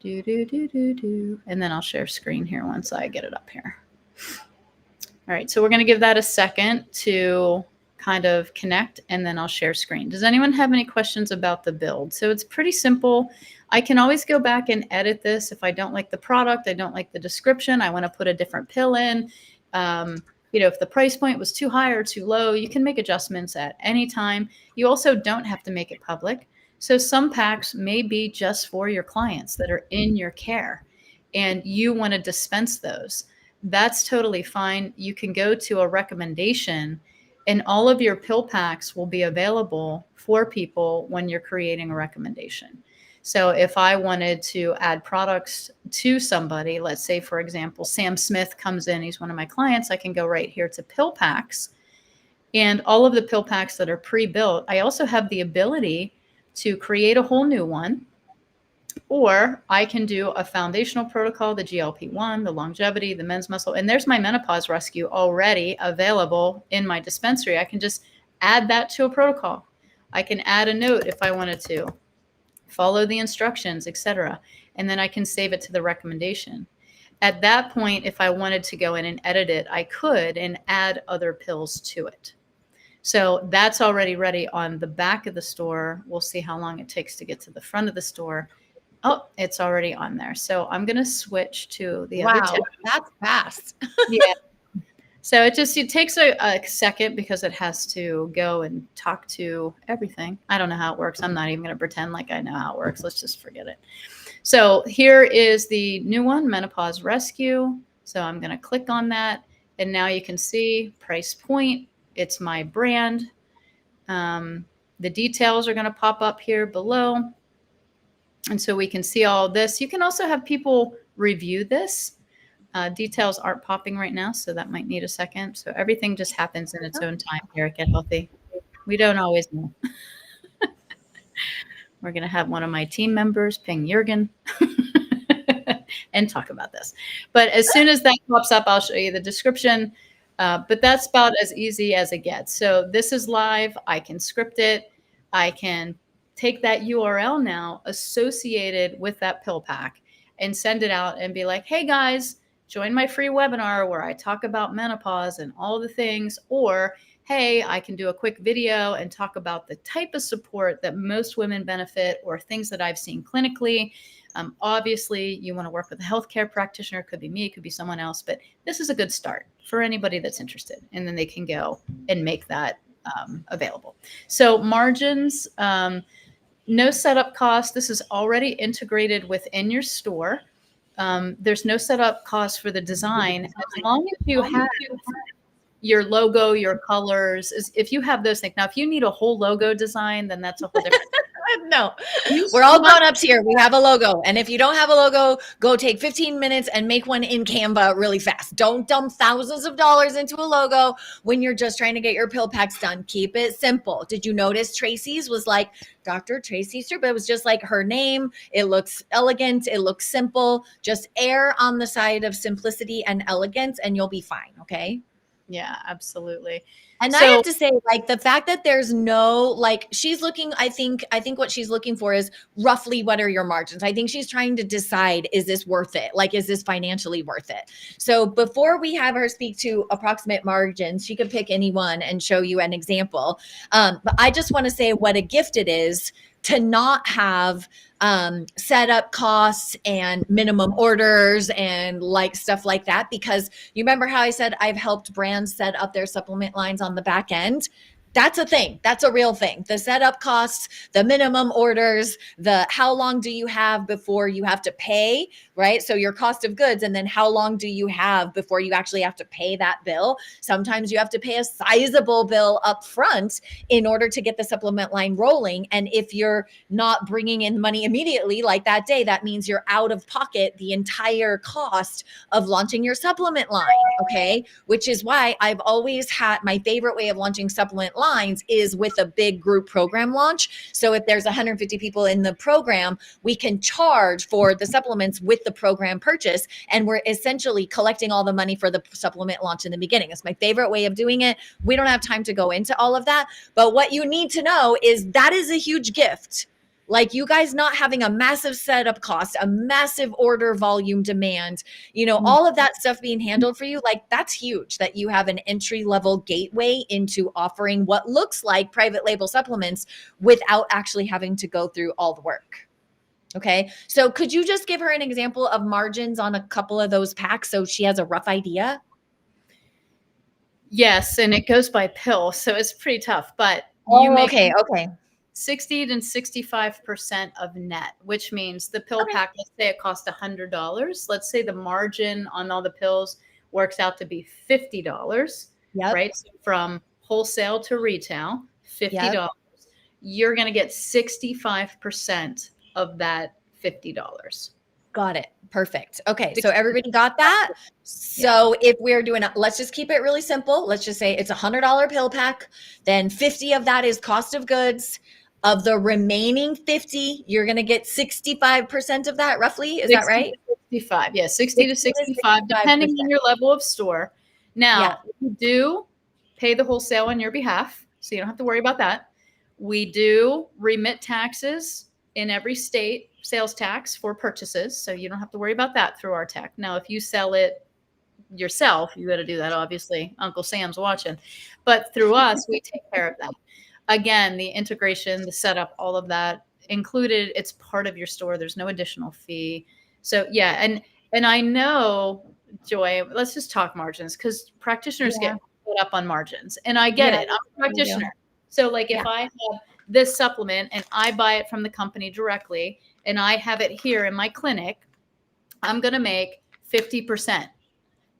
And then I'll share screen here once I get it up here. All right, so we're going to give that a second to kind of connect, and then I'll share screen. Does anyone have any questions about the build? So it's pretty simple. I can always go back and edit this if I don't like the product, I don't like the description, I want to put a different pill in. If the price point was too high or too low, you can make adjustments at any time. You also don't have to make it public. So some packs may be just for your clients that are in your care, and you want to dispense those. That's totally fine. You can go to a recommendation, and all of your pill packs will be available for people when you're creating a recommendation. So if I wanted to add products to somebody, let's say, for example, Sam Smith comes in, he's one of my clients, I can go right here to pill packs, and all of the pill packs that are pre-built, I also have the ability to create a whole new one Or I can do a foundational protocol, the GLP-1, the longevity, the men's muscle, and there's my menopause rescue already available in my dispensary. I can just add that to a protocol. I can add a note if I wanted to, follow the instructions, etc. And then I can save it to the recommendation. At that point, if I wanted to go in and edit it, I could and add other pills to it. So that's already ready on the back of the store. We'll see how long it takes to get to the front of the store. Oh, it's already on there. So I'm going to switch to the other tab. That's fast. Yeah. So it takes a second because it has to go and talk to everything. I don't know how it works. I'm not even going to pretend like I know how it works. Let's just forget it. So here is the new one, Menopause Rescue. So I'm going to click on that. And now you can see price point. It's my brand. The details are going to pop up here below. And so we can see all this. You can also have people review this. Details aren't popping right now, so that might need a second. So everything just happens in its own time here at Get Healthy. We don't always know. We're going to have one of my team members ping Jurgen and talk about this. But as soon as that pops up, I'll show you the description. But that's about as easy as it gets. So this is live. I can script it. I can take that URL now associated with that pill pack and send it out and be like, hey guys, join my free webinar where I talk about menopause and all the things. Or, hey, I can do a quick video and talk about the type of support that most women benefit or things that I've seen clinically. Obviously, you want to work with a healthcare practitioner. It could be me, it could be someone else, but this is a good start for anybody that's interested. And then they can go and make that available. So margins, no setup cost. This is already integrated within your store. There's no setup cost for the design. As long as you have your logo, your colors, if you have those things. Now, if you need a whole logo design, then that's a whole different No, we're all grown-ups here. We have a logo. And if you don't have a logo, go take 15 minutes and make one in Canva really fast. Don't dump thousands of dollars into a logo when you're just trying to get your pill packs done. Keep it simple. Did you notice Tracey's was like Dr. Tracey Stroup? It was just like her name. It looks elegant. It looks simple. Just err on the side of simplicity and elegance and you'll be fine. Okay. Yeah, absolutely. And I have to say, like, the fact that there's no, like, she's looking, I think what she's looking for is roughly what are your margins. I think she's trying to decide, is this worth it? Like, is this financially worth it? So before we have her speak to approximate margins, she could pick any one and show you an example. But I just want to say what a gift it is to not have setup costs and minimum orders and like stuff like that. Because you remember how I said I've helped brands set up their supplement lines on the back end? That's a thing. That's a real thing. The setup costs, the minimum orders, the how long do you have before you have to pay, right? So your cost of goods, and then how long do you have before you actually have to pay that bill? Sometimes you have to pay a sizable bill up front in order to get the supplement line rolling. And if you're not bringing in money immediately, like that day, that means you're out of pocket the entire cost of launching your supplement line, okay? Which is why I've always had my favorite way of launching supplement lines is with a big group program launch. So if there's 150 people in the program, we can charge for the supplements with the program purchase. And we're essentially collecting all the money for the supplement launch in the beginning. It's my favorite way of doing it. We don't have time to go into all of that. But what you need to know is that is a huge gift. Like you guys not having a massive setup cost, a massive order volume demand, you know, all of that stuff being handled for you, like that's huge that you have an entry level gateway into offering what looks like private label supplements without actually having to go through all the work. Okay. So could you just give her an example of margins on a couple of those packs so she has a rough idea? Yes. And it goes by pill. So it's pretty tough, but you make okay. 60 to 65% of net, which means the pill pack, let's say it costs $100. Let's say the margin on all the pills works out to be $50, right? So from wholesale to retail, $50. You're going to get 65% of that $50. Got it. Perfect. Okay. So everybody got that. So if we're doing, let's just keep it really simple. Let's just say it's $100 pill pack. Then 50 of that is cost of goods. Of the remaining 50, you're going to get 65% of that roughly. Is that 60 right? to 65. Yeah, 60 to 60 to 65, depending 65%. on your level of store. Yeah. Now, we do pay the wholesale on your behalf, so you don't have to worry about that. We do remit taxes in every state, sales tax for purchases, so you don't have to worry about that through our tech. Now, if you sell it yourself, you got to do that. Obviously, Uncle Sam's watching, but through us, we take care of that. Again, the integration, the setup, all of that included. It's part of your store. There's no additional fee. So yeah, and I know, Joy. Let's just talk margins because practitioners Yeah. get put up on margins, and I get Yeah. it. I'm a practitioner, so like if Yeah. I have this supplement and I buy it from the company directly, and I have it here in my clinic, I'm going to make 50%.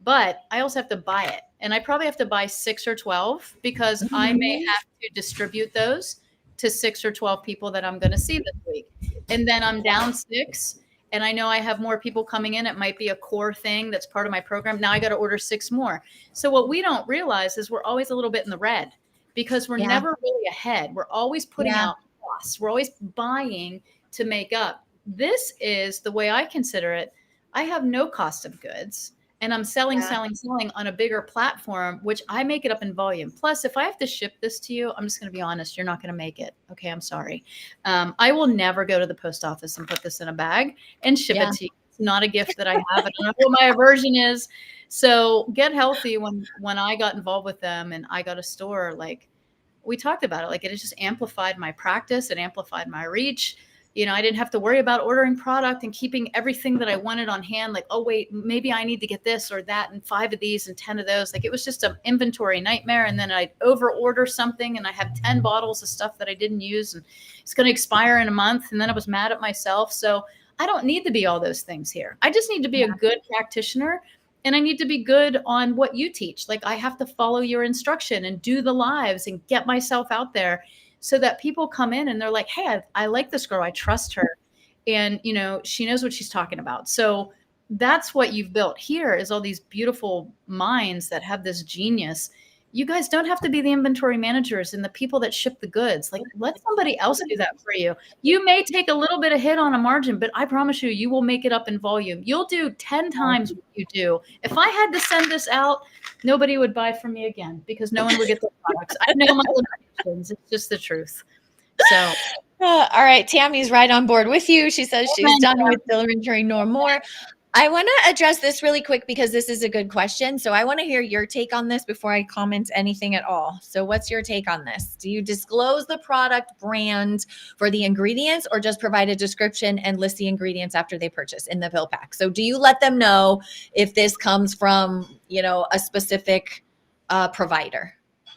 But I also have to buy it. And I probably have to buy 6 or 12 because I may Mhm. have to distribute those to 6 or 12 people that I'm going to see this week. And then I'm down 6. And I know I have more people coming in. It might be a core thing that's part of my program. Now I got to order 6 more. So what we don't realize is we're always a little bit in the red because we're Yeah. never really ahead. We're always putting Yeah. out costs. We're always buying to make up. This is the way I consider it. I have no cost of goods and I'm selling, Yeah. selling on a bigger platform, which I make it up in volume. Plus, if I have to ship this to you, I'm just going to be honest, you're not going to make it. Okay, I'm sorry. I will never go to the post office and put this in a bag and ship Yeah. it to you. It's not a gift that I have. I don't know what my aversion is. So Get Healthy, when I got involved with them and I got a store, like we talked about it, like it has just amplified my practice. It amplified my reach. I didn't have to worry about ordering product and keeping everything that I wanted on hand. Like, oh, wait, maybe I need to get this or that and 5 of these and 10 of those. Like it was just an inventory nightmare. And then I'd over order something and I have 10 bottles of stuff that I didn't use and it's going to expire in a month. And then I was mad at myself. So I don't need to be all those things here. I just need to be a good practitioner. And I need to be good on what you teach. Like I have to follow your instruction and do the lives and get myself out there so that people come in and they're like, hey, I like this girl. I trust her. And, she knows what she's talking about. So that's what you've built here is all these beautiful minds that have this genius. You guys don't have to be the inventory managers and the people that ship the goods. Like let somebody else do that for you. You may take a little bit of hit on a margin, but I promise you, you will make it up in volume. You'll do 10 times what you do. If I had to send this out, nobody would buy from me again because no one would get the products. I know my limitations. It's just the truth. So, all right. Tammy's right on board with you. She says she's done with inventory no more. I want to address this really quick because this is a good question. So I want to hear your take on this before I comment anything at all. So what's your take on this? Do you disclose the product brand for the ingredients or just provide a description and list the ingredients after they purchase in the pill pack? So do you let them know if this comes from, a specific provider?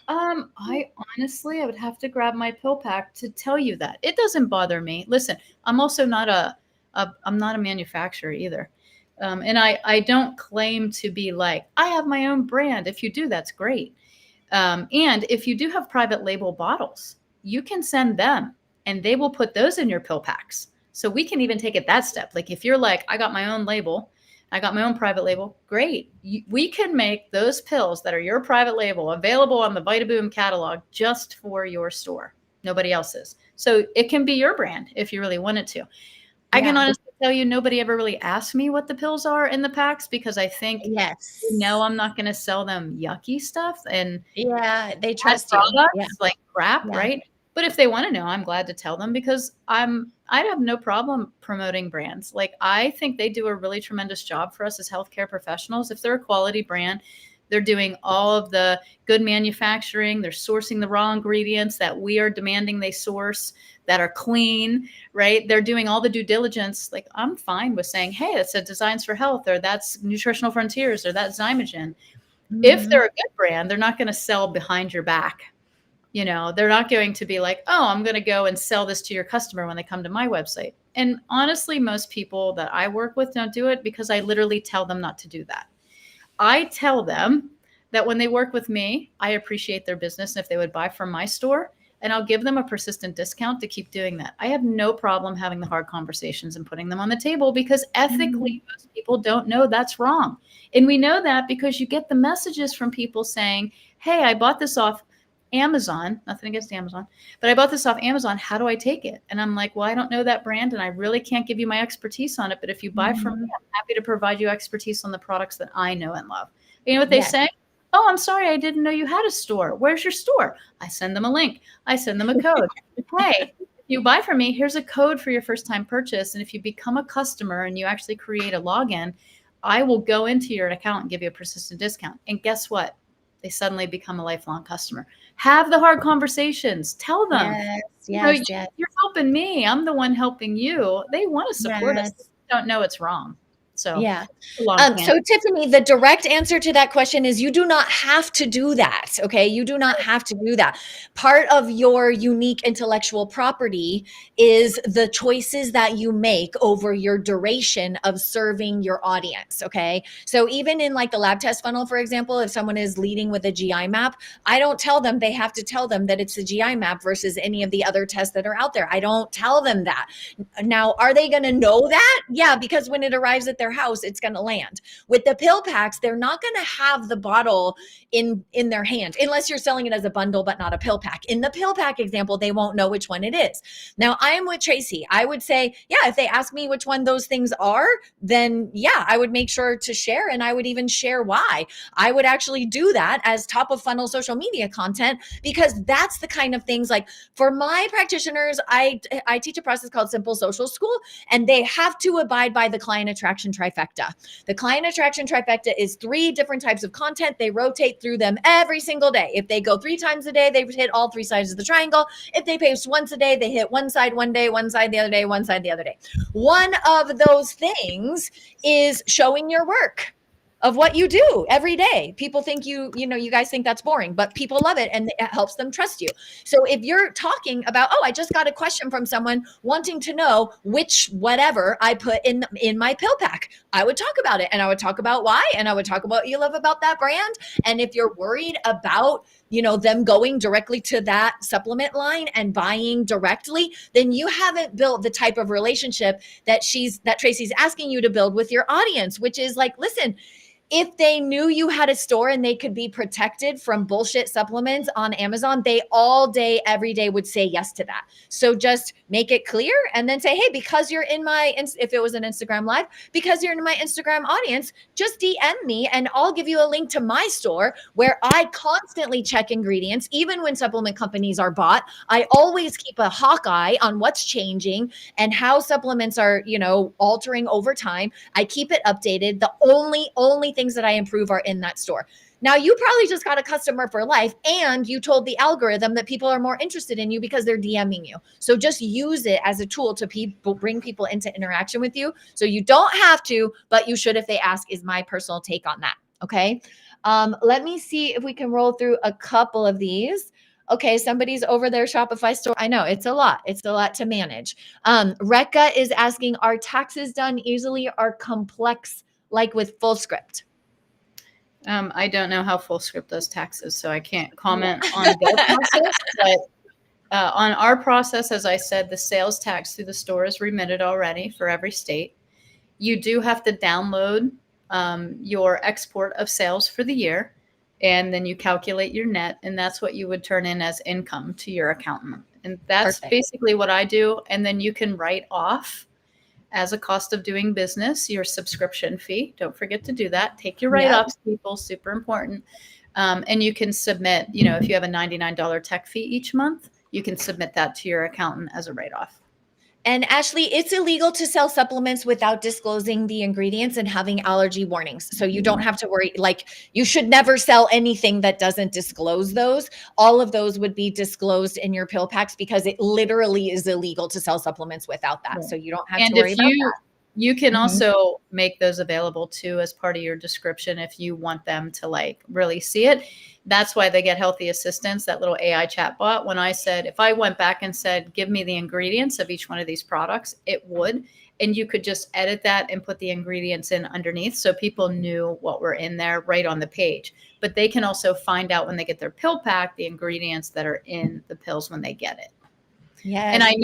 I honestly, I would have to grab my pill pack to tell you that. It doesn't bother me. Listen, I'm also not I'm not a manufacturer either. And I don't claim to be like, I have my own brand. If you do, that's great. And if you do have private label bottles, you can send them and they will put those in your pill packs. So we can even take it that step. Like if you're like, I got my own label, I got my own private label, great. We can make those pills that are your private label available on the Vitaboom catalog just for your store. Nobody else's. So it can be your brand if you really wanted to. I can honestly tell you, nobody ever really asked me what the pills are in the packs because I think, Yes. I'm not going to sell them yucky stuff and Yeah, they trust you. products Yeah. like crap, Yeah. right? But if they want to know, I'm glad to tell them because I'd have no problem promoting brands. Like I think they do a really tremendous job for us as healthcare professionals. If they're a quality brand, they're doing all of the good manufacturing. They're sourcing the raw ingredients that we are demanding they source that are clean, right? They're doing all the due diligence. Like I'm fine with saying, hey, that's a Designs for Health or that's Nutritional Frontiers or that's Zymogen. If they're a good brand, they're not going to sell behind your back. They're not going to be like, oh, I'm going to go and sell this to your customer when they come to my website. And honestly, most people that I work with don't do it because I literally tell them not to do that. I tell them that when they work with me, I appreciate their business and if they would buy from my store, and I'll give them a persistent discount to keep doing that. I have no problem having the hard conversations and putting them on the table because ethically, most people don't know that's wrong. And we know that because you get the messages from people saying, hey, I bought this off Amazon, nothing against Amazon, but I bought this off Amazon. How do I take it? And I'm like, well, I don't know that brand and I really can't give you my expertise on it. But if you buy from me, I'm happy to provide you expertise on the products that I know and love. You know what they Yes. say? Oh, I'm sorry, I didn't know you had a store. Where's your store? I send them a link. I send them a code. Hey, if you buy from me, here's a code for your first time purchase. And if you become a customer and you actually create a login, I will go into your account and give you a persistent discount. And guess what? They suddenly become a lifelong customer. Have the hard conversations. Tell them, Yes. you're helping me. I'm the one helping you. They want to support us. They don't know it's wrong. So yeah. So Tiffany, the direct answer to that question is you do not have to do that. Okay. You do not have to do that. Part of your unique intellectual property is the choices that you make over your duration of serving your audience. Okay. So even in like the lab test funnel, for example, if someone is leading with a GI map, I don't tell them they have to tell them that it's a GI map versus any of the other tests that are out there. I don't tell them that. Now, are they going to know that? Yeah, because when it arrives at their house, it's going to land. With the pill packs, they're not going to have the bottle in their hand unless you're selling it as a bundle but not a pill pack. In the pill pack example, they won't know which one it is. Now, I am with Tracey. I would say, yeah, if they ask me which one those things are, then yeah, I would make sure to share, and I would even share why. I would actually do that as top of funnel social media content, because that's the kind of things like for my practitioners, I teach a process called Simple Social School, and they have to abide by the client attraction trifecta. The client attraction trifecta is 3 different types of content. They rotate through them every single day. If they go 3 times a day, they hit all 3 sides of the triangle. If they post once a day, they hit one side one day, one side the other day, one side the other day. One of those things is showing your work of what you do every day. People think you guys think that's boring, but people love it and it helps them trust you. So if you're talking about, oh, I just got a question from someone wanting to know which whatever I put in my pill pack, I would talk about it, and I would talk about why, and I would talk about what you love about that brand. And if you're worried about them going directly to that supplement line and buying directly, then you haven't built the type of relationship that Tracey's asking you to build with your audience, which is like, listen, if they knew you had a store and they could be protected from bullshit supplements on Amazon, they all day, every day would say yes to that. So just make it clear and then say, hey, because you're in my, if it was an Instagram live, because you're in my Instagram audience, just DM me and I'll give you a link to my store where I constantly check ingredients. Even when supplement companies are bought, I always keep a hawk eye on what's changing and how supplements are, altering over time. I keep it updated. The only things that I improve are in that store. Now, you probably just got a customer for life, and you told the algorithm that people are more interested in you because they're DMing you. So just use it as a tool to bring people into interaction with you. So you don't have to, but you should if they ask, is my personal take on that. Okay. Let me see if we can roll through a couple of these. Okay, somebody's over their Shopify store. I know it's a lot. It's a lot to manage. Rekka is asking, are taxes done easily or complex like with Fullscript? I don't know how Fullscript does taxes, so I can't comment on their process. But on our process, as I said, the sales tax through the store is remitted already for every state. You do have to download your export of sales for the year, and then you calculate your net, and that's what you would turn in as income to your accountant. And that's basically what I do. And then you can write off as a cost of doing business your subscription fee. Don't forget to do that. Take your write-offs, people, super important. And you can submit, if you have a $99 tech fee each month, you can submit that to your accountant as a write-off. And Ashley, it's illegal to sell supplements without disclosing the ingredients and having allergy warnings. So you don't have to worry. Like, you should never sell anything that doesn't disclose those. All of those would be disclosed in your pill packs because it literally is illegal to sell supplements without that. So you don't have to worry about that. You can also make those available too as part of your description if you want them to really see it. That's why they Get Healthy assistants, that little AI chatbot. When I said, if I went back and said, give me the ingredients of each one of these products, it would. And you could just edit that and put the ingredients in underneath so people knew what were in there right on the page. But they can also find out when they get their pill pack, the ingredients that are in the pills when they get it. Yes. And I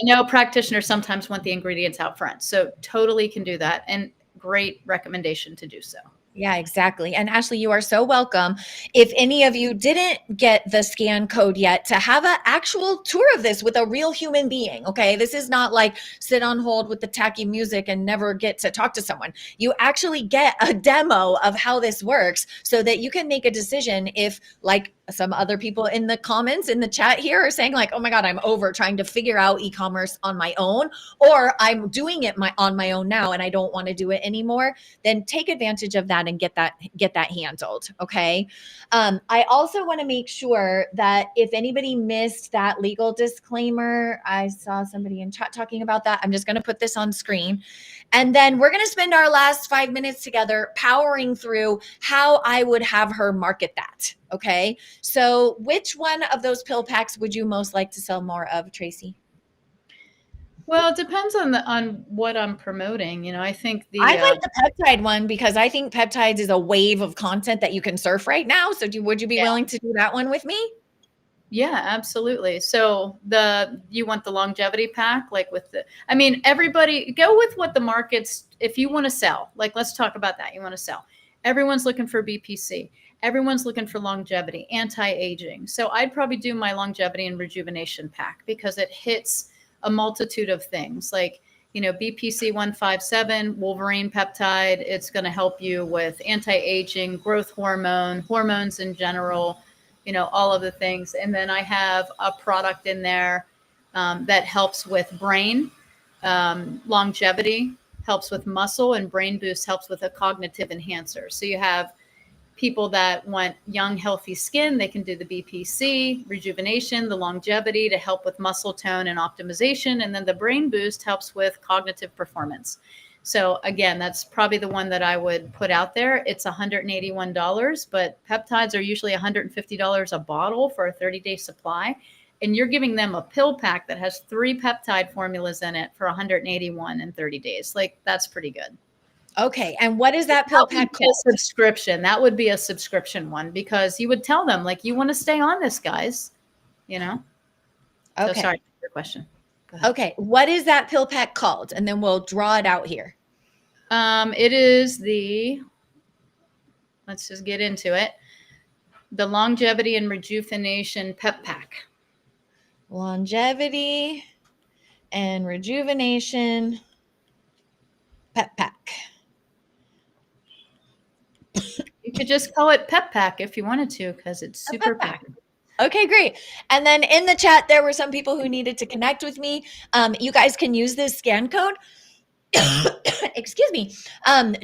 know practitioners sometimes want the ingredients out front. So totally can do that. And great recommendation to do so. Yeah, exactly. And Ashley, you are so welcome. If any of you didn't get the scan code yet, to have an actual tour of this with a real human being, okay? This is not like sit on hold with the tacky music and never get to talk to someone. You actually get a demo of how this works so that you can make a decision if, like some other people in the comments in the chat here are saying like, oh my God, I'm over trying to figure out e-commerce on my own, or I'm doing it on my own now and I don't want to do it anymore, then take advantage of that and get that handled. Okay. I also want to make sure that if anybody missed that legal disclaimer, I saw somebody in chat talking about that. I'm just going to put this on screen. And then we're going to spend our last 5 minutes together powering through how I would have her market that. Okay. So which one of those pill packs would you most like to sell more of, Tracey? Well, it depends on what I'm promoting. You know, I think I like the peptide one because I think peptides is a wave of content that you can surf right now. So would you be willing to do that one with me? Yeah, absolutely. So you want the longevity pack, like with I mean, everybody go with what the market's, if you want to sell, like, let's talk about that. You want to sell. Everyone's looking for BPC. Everyone's looking for longevity, anti-aging. So I'd probably do my longevity and rejuvenation pack because it hits a multitude of things like, you know, BPC 157, Wolverine peptide. It's going to help you with anti-aging, growth hormone, hormones in general, you know, all of the things. And then I have a product in there that helps with brain, longevity, helps with muscle, and brain boost helps with a cognitive enhancer. So you have people that want young, healthy skin, they can do the BPC, rejuvenation, the longevity to help with muscle tone and optimization. And then the brain boost helps with cognitive performance. So again, that's probably the one that I would put out there. It's $181, but peptides are usually $150 a bottle for a 30-day supply. And you're giving them a pill pack that has 3 peptide formulas in it for $181 in 30 days. Like, that's pretty good. Okay. And what is that pill pack called? A subscription. That would be a subscription one because you would tell them, like, you want to stay on this, guys, you know? Okay. So sorry for your question. Okay. What is that pill pack called? And then we'll draw it out here. It is let's just get into it. The longevity and rejuvenation pep pack. Longevity and rejuvenation pep pack. You could just call it pep pack if you wanted to, because it's super pack. Okay, great. And then in the chat, there were some people who needed to connect with me. You guys can use this scan code. Excuse me.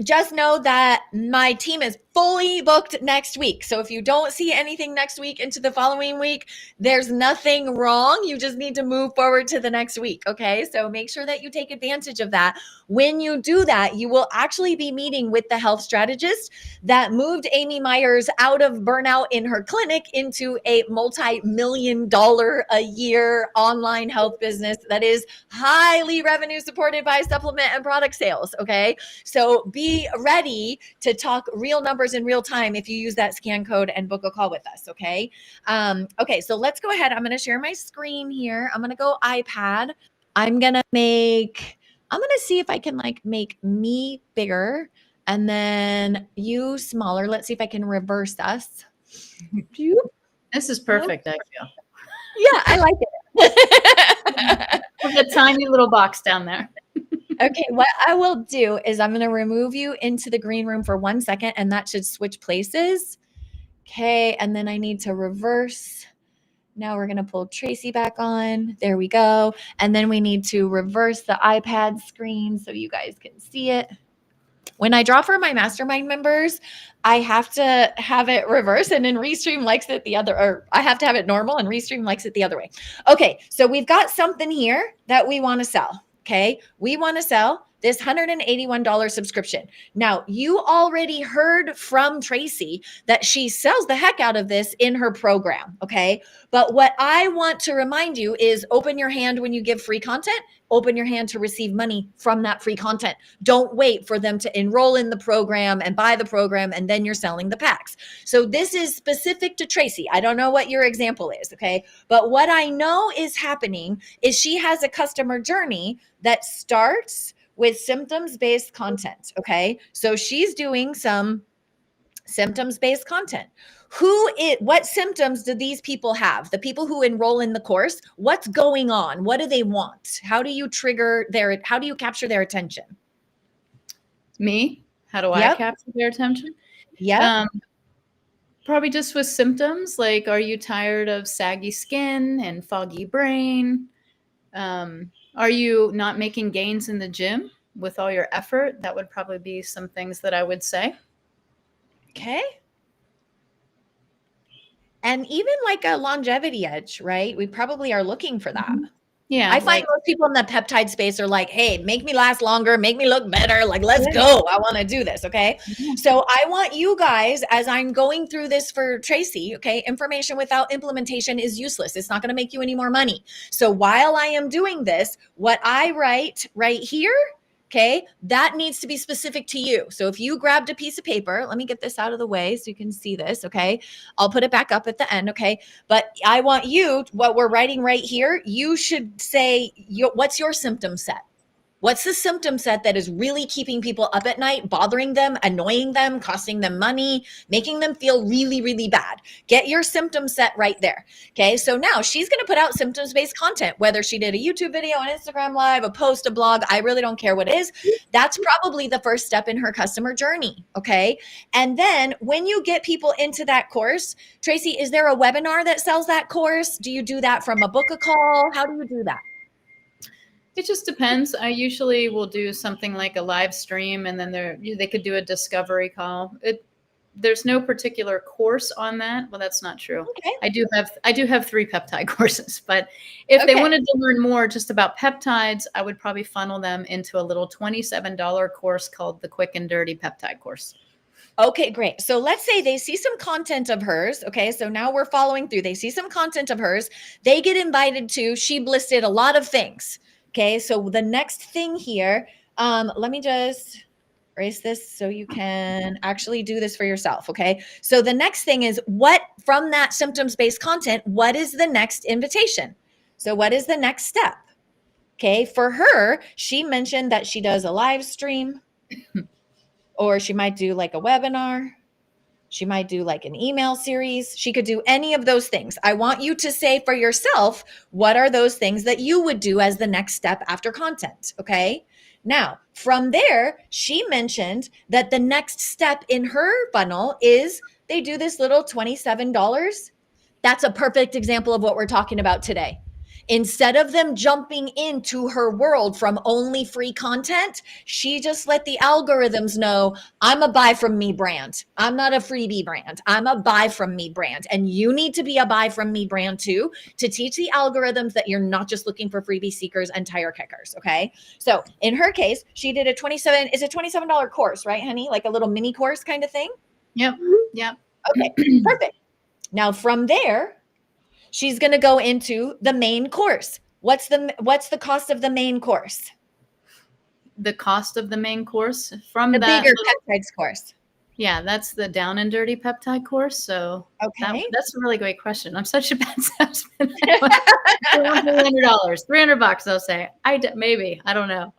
Just know that my team is fully booked next week. So if you don't see anything next week into the following week, there's nothing wrong. You just need to move forward to the next week. Okay. So make sure that you take advantage of that. When you do that, you will actually be meeting with the health strategist that moved Amy Myers out of burnout in her clinic into a multi-million-dollar a year online health business that is highly revenue supported by supplement and product sales. Okay. So be ready to talk real numbers in real time if you use that scan code and book a call with us. Okay. Okay. So let's go ahead. I'm going to share my screen here. I'm going to go iPad. I'm going to see if I can make me bigger and then you smaller. Let's see if I can reverse us. This is perfect, I feel. Yeah, I like it. With a tiny little box down there. Okay, what I will do is I'm going to remove you into the green room for 1 second, and that should switch places. Okay, and then I need to reverse. Now we're going to pull Tracey back on. There we go. And then we need to reverse the iPad screen so you guys can see it. When I draw for my mastermind members, I have to have it reverse, and then Restream likes it the other, or I have to have it normal and Restream likes it the other way. Okay, so we've got something here that we want to sell. Okay, we want to sell this $181 subscription. Now, you already heard from Tracey that she sells the heck out of this in her program. Okay, but what I want to remind you is open your hand when you give free content. Open your hand to receive money from that free content. Don't wait for them to enroll in the program and buy the program, and then you're selling the packs. So this is specific to Tracey. I don't know what your example is, okay? But what I know is happening is she has a customer journey that starts with symptoms-based content, okay? So she's doing some Symptoms-based content. What symptoms do these people have? The people who enroll in the course, what's going on? What do they want? How do you capture their attention? Me? How do I Yep. capture their attention? Yep. Probably just with symptoms like, are you tired of saggy skin and foggy brain? Are you not making gains in the gym with all your effort? That would probably be some things that I would say. Okay. And even like a longevity edge, right? We probably are looking for that. Yeah. I find most people in the peptide space are like, hey, make me last longer, make me look better. Like, let's go. I want to do this. Okay. So I want you guys, as I'm going through this for Tracey, okay, information without implementation is useless. It's not going to make you any more money. So while I am doing this, what I write right here, okay, that needs to be specific to you. So if you grabbed a piece of paper, let me get this out of the way so you can see this. Okay. I'll put it back up at the end. Okay. But I want you, what we're writing right here, you should say, what's your symptom set? What's the symptom set that is really keeping people up at night, bothering them, annoying them, costing them money, making them feel really, really bad? Get your symptom set right there. Okay. So now she's going to put out symptoms-based content, whether she did a YouTube video, an Instagram live, a post, a blog. I really don't care what it is. That's probably the first step in her customer journey. Okay. And then when you get people into that course, Tracey, is there a webinar that sells that course? Do you do that from a book a call? How do you do that? It just depends. I usually will do something like a live stream, and then they could do a discovery call. There's no particular course on that. Well, that's not true. Okay. I do have 3 peptide courses, but if they wanted to learn more just about peptides, I would probably funnel them into a little $27 course called the Quick and Dirty Peptide Course. Okay, great. So let's say they see some content of hers. Okay, so now we're following through. They see some content of hers. They get invited to, she listed a lot of things. Okay, so the next thing here, let me just erase this so you can actually do this for yourself. Okay, so the next thing is what from that symptoms-based content, what is the next invitation? So what is the next step? Okay, for her, she mentioned that she does a live stream or she might do like a webinar. She might do like an email series. She could do any of those things. I want you to say for yourself, what are those things that you would do as the next step after content? Okay. Now, from there, she mentioned that the next step in her funnel is they do this little $27. That's a perfect example of what we're talking about today. Instead of them jumping into her world from only free content, she just let the algorithms know, I'm a buy from me brand. I'm not a freebie brand. I'm a buy from me brand. And you need to be a buy from me brand too, to teach the algorithms that you're not just looking for freebie seekers and tire kickers. Okay. So in her case, she did it's a $27 course, right, honey? Like a little mini course kind of thing. Yep. Yep. Okay. Perfect. Now from there, she's going to go into the main course. What's the cost of the main course? The cost of the main course from the that bigger peptides course. Yeah, that's the down and dirty peptide course. So that's a really great question. I'm such a bad salesman. $300, $300. I'll say. Maybe I don't know.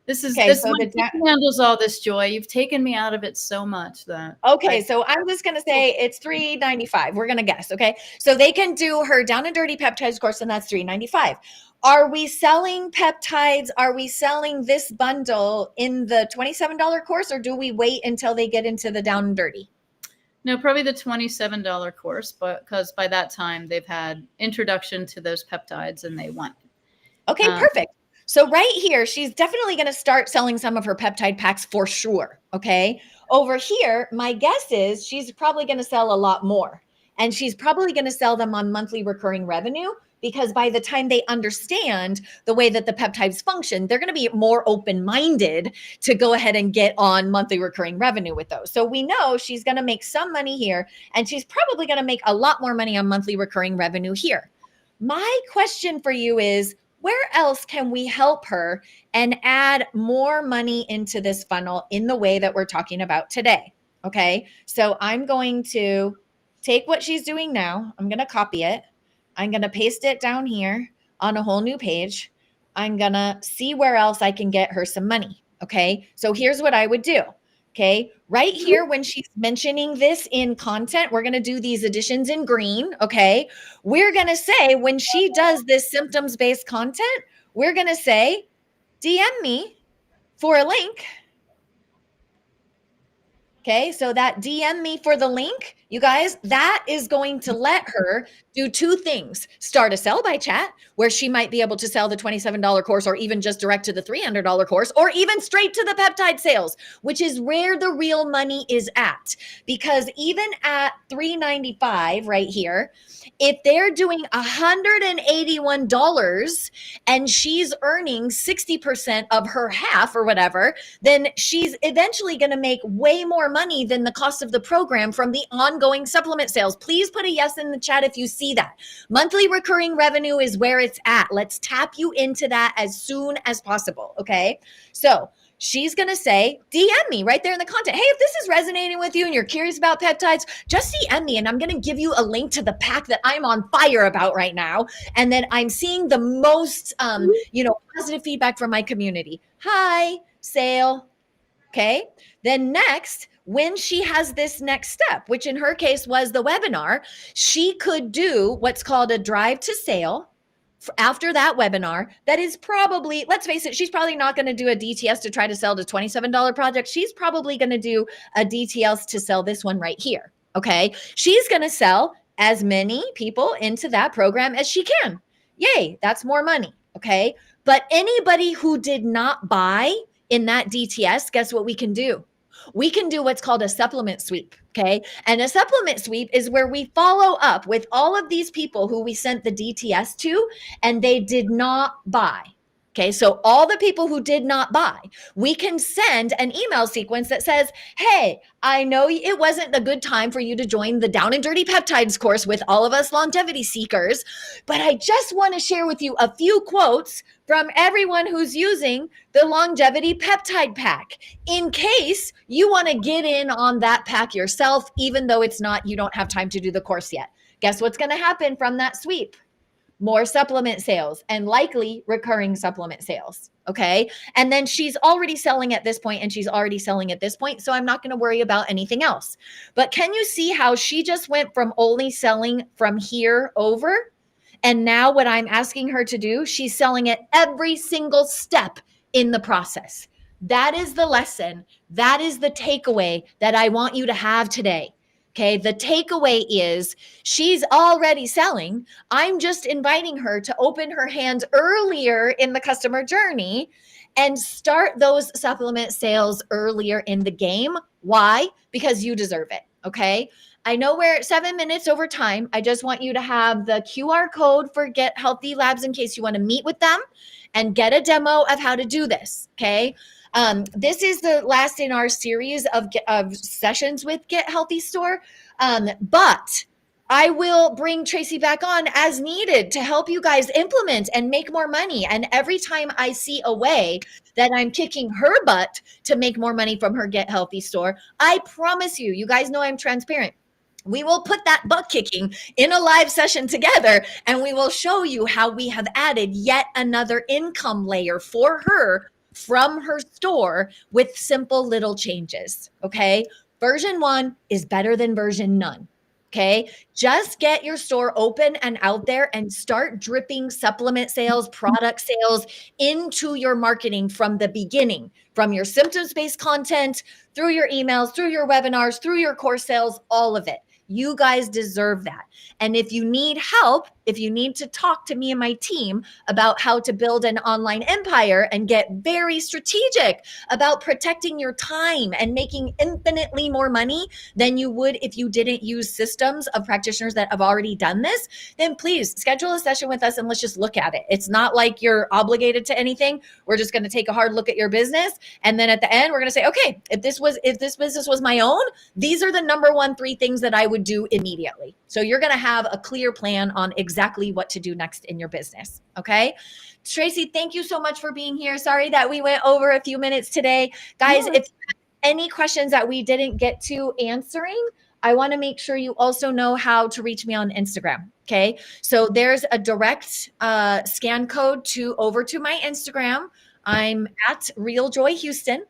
This handles all this joy. You've taken me out of it so much that. Okay, so I'm just gonna say it's $395. We're gonna guess. Okay, so they can do her down and dirty peptides course, and that's $395. Are we selling peptides? Are we selling this bundle in the $27 course, or do we wait until they get into the down and dirty? No, probably the $27 course, but because by that time they've had introduction to those peptides and they want it. Okay, perfect. So right here, she's definitely going to start selling some of her peptide packs for sure. Okay. Over here, my guess is she's probably going to sell a lot more, and she's probably going to sell them on monthly recurring revenue, because by the time they understand the way that the peptides function, they're going to be more open-minded to go ahead and get on monthly recurring revenue with those. So we know she's going to make some money here, and she's probably going to make a lot more money on monthly recurring revenue here. My question for you is, where else can we help her and add more money into this funnel in the way that we're talking about today? Okay, so I'm going to take what she's doing now. I'm going to copy it. I'm going to paste it down here on a whole new page. I'm going to see where else I can get her some money. Okay, so here's what I would do. Okay, right here when she's mentioning this in content, we're going to do these additions in green. Okay, we're going to say when she does this symptoms-based content, we're going to say, DM me for a link. Okay, so that DM me for the link, you guys, that is going to let her do two things. Start a sell by chat, where she might be able to sell the $27 course, or even just direct to the $300 course, or even straight to the peptide sales, which is where the real money is at. Because even at $395 right here, if they're doing $181 and she's earning 60% of her half or whatever, then she's eventually going to make way more money than the cost of the program from the ongoing supplement sales. Please put a yes in the chat if you see that. Monthly recurring revenue is where it's at. Let's tap you into that as soon as possible. Okay. So she's going to say, DM me right there in the content. Hey, if this is resonating with you and you're curious about peptides, just DM me and I'm going to give you a link to the pack that I'm on fire about right now. And then I'm seeing the most, positive feedback from my community. Hi, sale. Okay. Then next, when she has this next step, which in her case was the webinar, she could do what's called a drive to sale after that webinar. That is probably, let's face it, she's probably not going to do a DTS to try to sell the $27 project. She's probably going to do a DTS to sell this one right here. Okay. She's going to sell as many people into that program as she can. Yay. That's more money. Okay. But anybody who did not buy in that DTS, guess what we can do? We can do what's called a supplement sweep. Okay. And a supplement sweep is where we follow up with all of these people who we sent the DTS to and they did not buy. Okay, so all the people who did not buy, we can send an email sequence that says, hey, I know it wasn't a good time for you to join the Down and Dirty Peptides course with all of us longevity seekers, but I just want to share with you a few quotes from everyone who's using the longevity peptide pack in case you want to get in on that pack yourself, even though you don't have time to do the course yet. Guess what's going to happen from that sweep? More supplement sales and likely recurring supplement sales. Okay. And then she's already selling at this point and she's already selling at this point. So I'm not going to worry about anything else. But can you see how she just went from only selling from here over? And now what I'm asking her to do, she's selling at every single step in the process. That is the lesson. That is the takeaway that I want you to have today. Okay, the takeaway is she's already selling. I'm just inviting her to open her hands earlier in the customer journey and start those supplement sales earlier in the game. Why? Because you deserve it. Okay. I know we're at 7 minutes over time. I just want you to have the QR code for Get Healthy Labs in case you want to meet with them and get a demo of how to do this. Okay. This is the last in our series of sessions with GetHealthy.store, but I will bring Tracey back on as needed to help you guys implement and make more money. And every time I see a way that I'm kicking her butt to make more money from her Get Healthy store, I promise you, you guys know I'm transparent. We will put that butt kicking in a live session together and we will show you how we have added yet another income layer for her from her store with simple little changes. Okay. Version 1 is better than version none. Okay. Just get your store open and out there and start dripping supplement sales, product sales into your marketing from the beginning, from your symptoms-based content, through your emails, through your webinars, through your course sales, all of it. You guys deserve that. And if you need help, if you need to talk to me and my team about how to build an online empire and get very strategic about protecting your time and making infinitely more money than you would if you didn't use systems of practitioners that have already done this, then please schedule a session with us and let's just look at it. It's not like you're obligated to anything. We're just going to take a hard look at your business. And then at the end, we're going to say, okay, if this business was my own, these are the number 3 things that I would do immediately. So you're going to have a clear plan on exactly what to do next in your business. Okay. Tracey, thank you so much for being here. Sorry that we went over a few minutes today. Guys, if you have any questions that we didn't get to answering, I want to make sure you also know how to reach me on Instagram. Okay. So there's a direct scan code over to my Instagram. I'm at Real Joy Houston.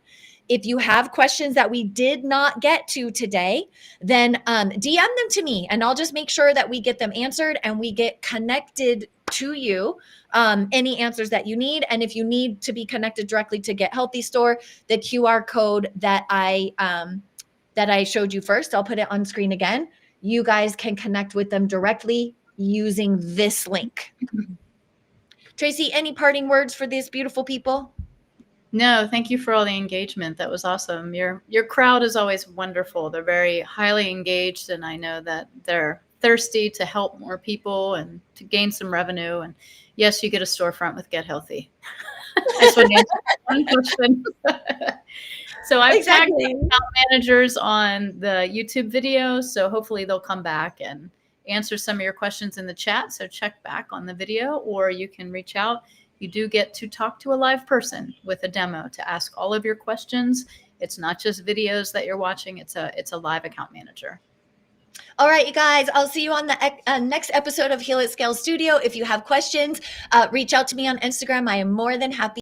If you have questions that we did not get to today, then DM them to me, and I'll just make sure that we get them answered and we get connected to you, any answers that you need. And if you need to be connected directly to Get Healthy Store, the QR code that I showed you first, I'll put it on screen again. You guys can connect with them directly using this link. Tracey, any parting words for these beautiful people? No, thank you for all the engagement. That was awesome. Your crowd is always wonderful. They're very highly engaged, and I know that they're thirsty to help more people and to gain some revenue. And yes, you get a storefront with Get Healthy. I just want to answer one question. So I've tagged account managers on the YouTube video, so hopefully they'll come back and answer some of your questions in the chat. So check back on the video, or you can reach out. You do get to talk to a live person with a demo to ask all of your questions. It's not just videos that you're watching. It's a live account manager. All right, you guys, I'll see you on the next episode of Heal at Scale Studio. If you have questions, reach out to me on Instagram. I am more than happy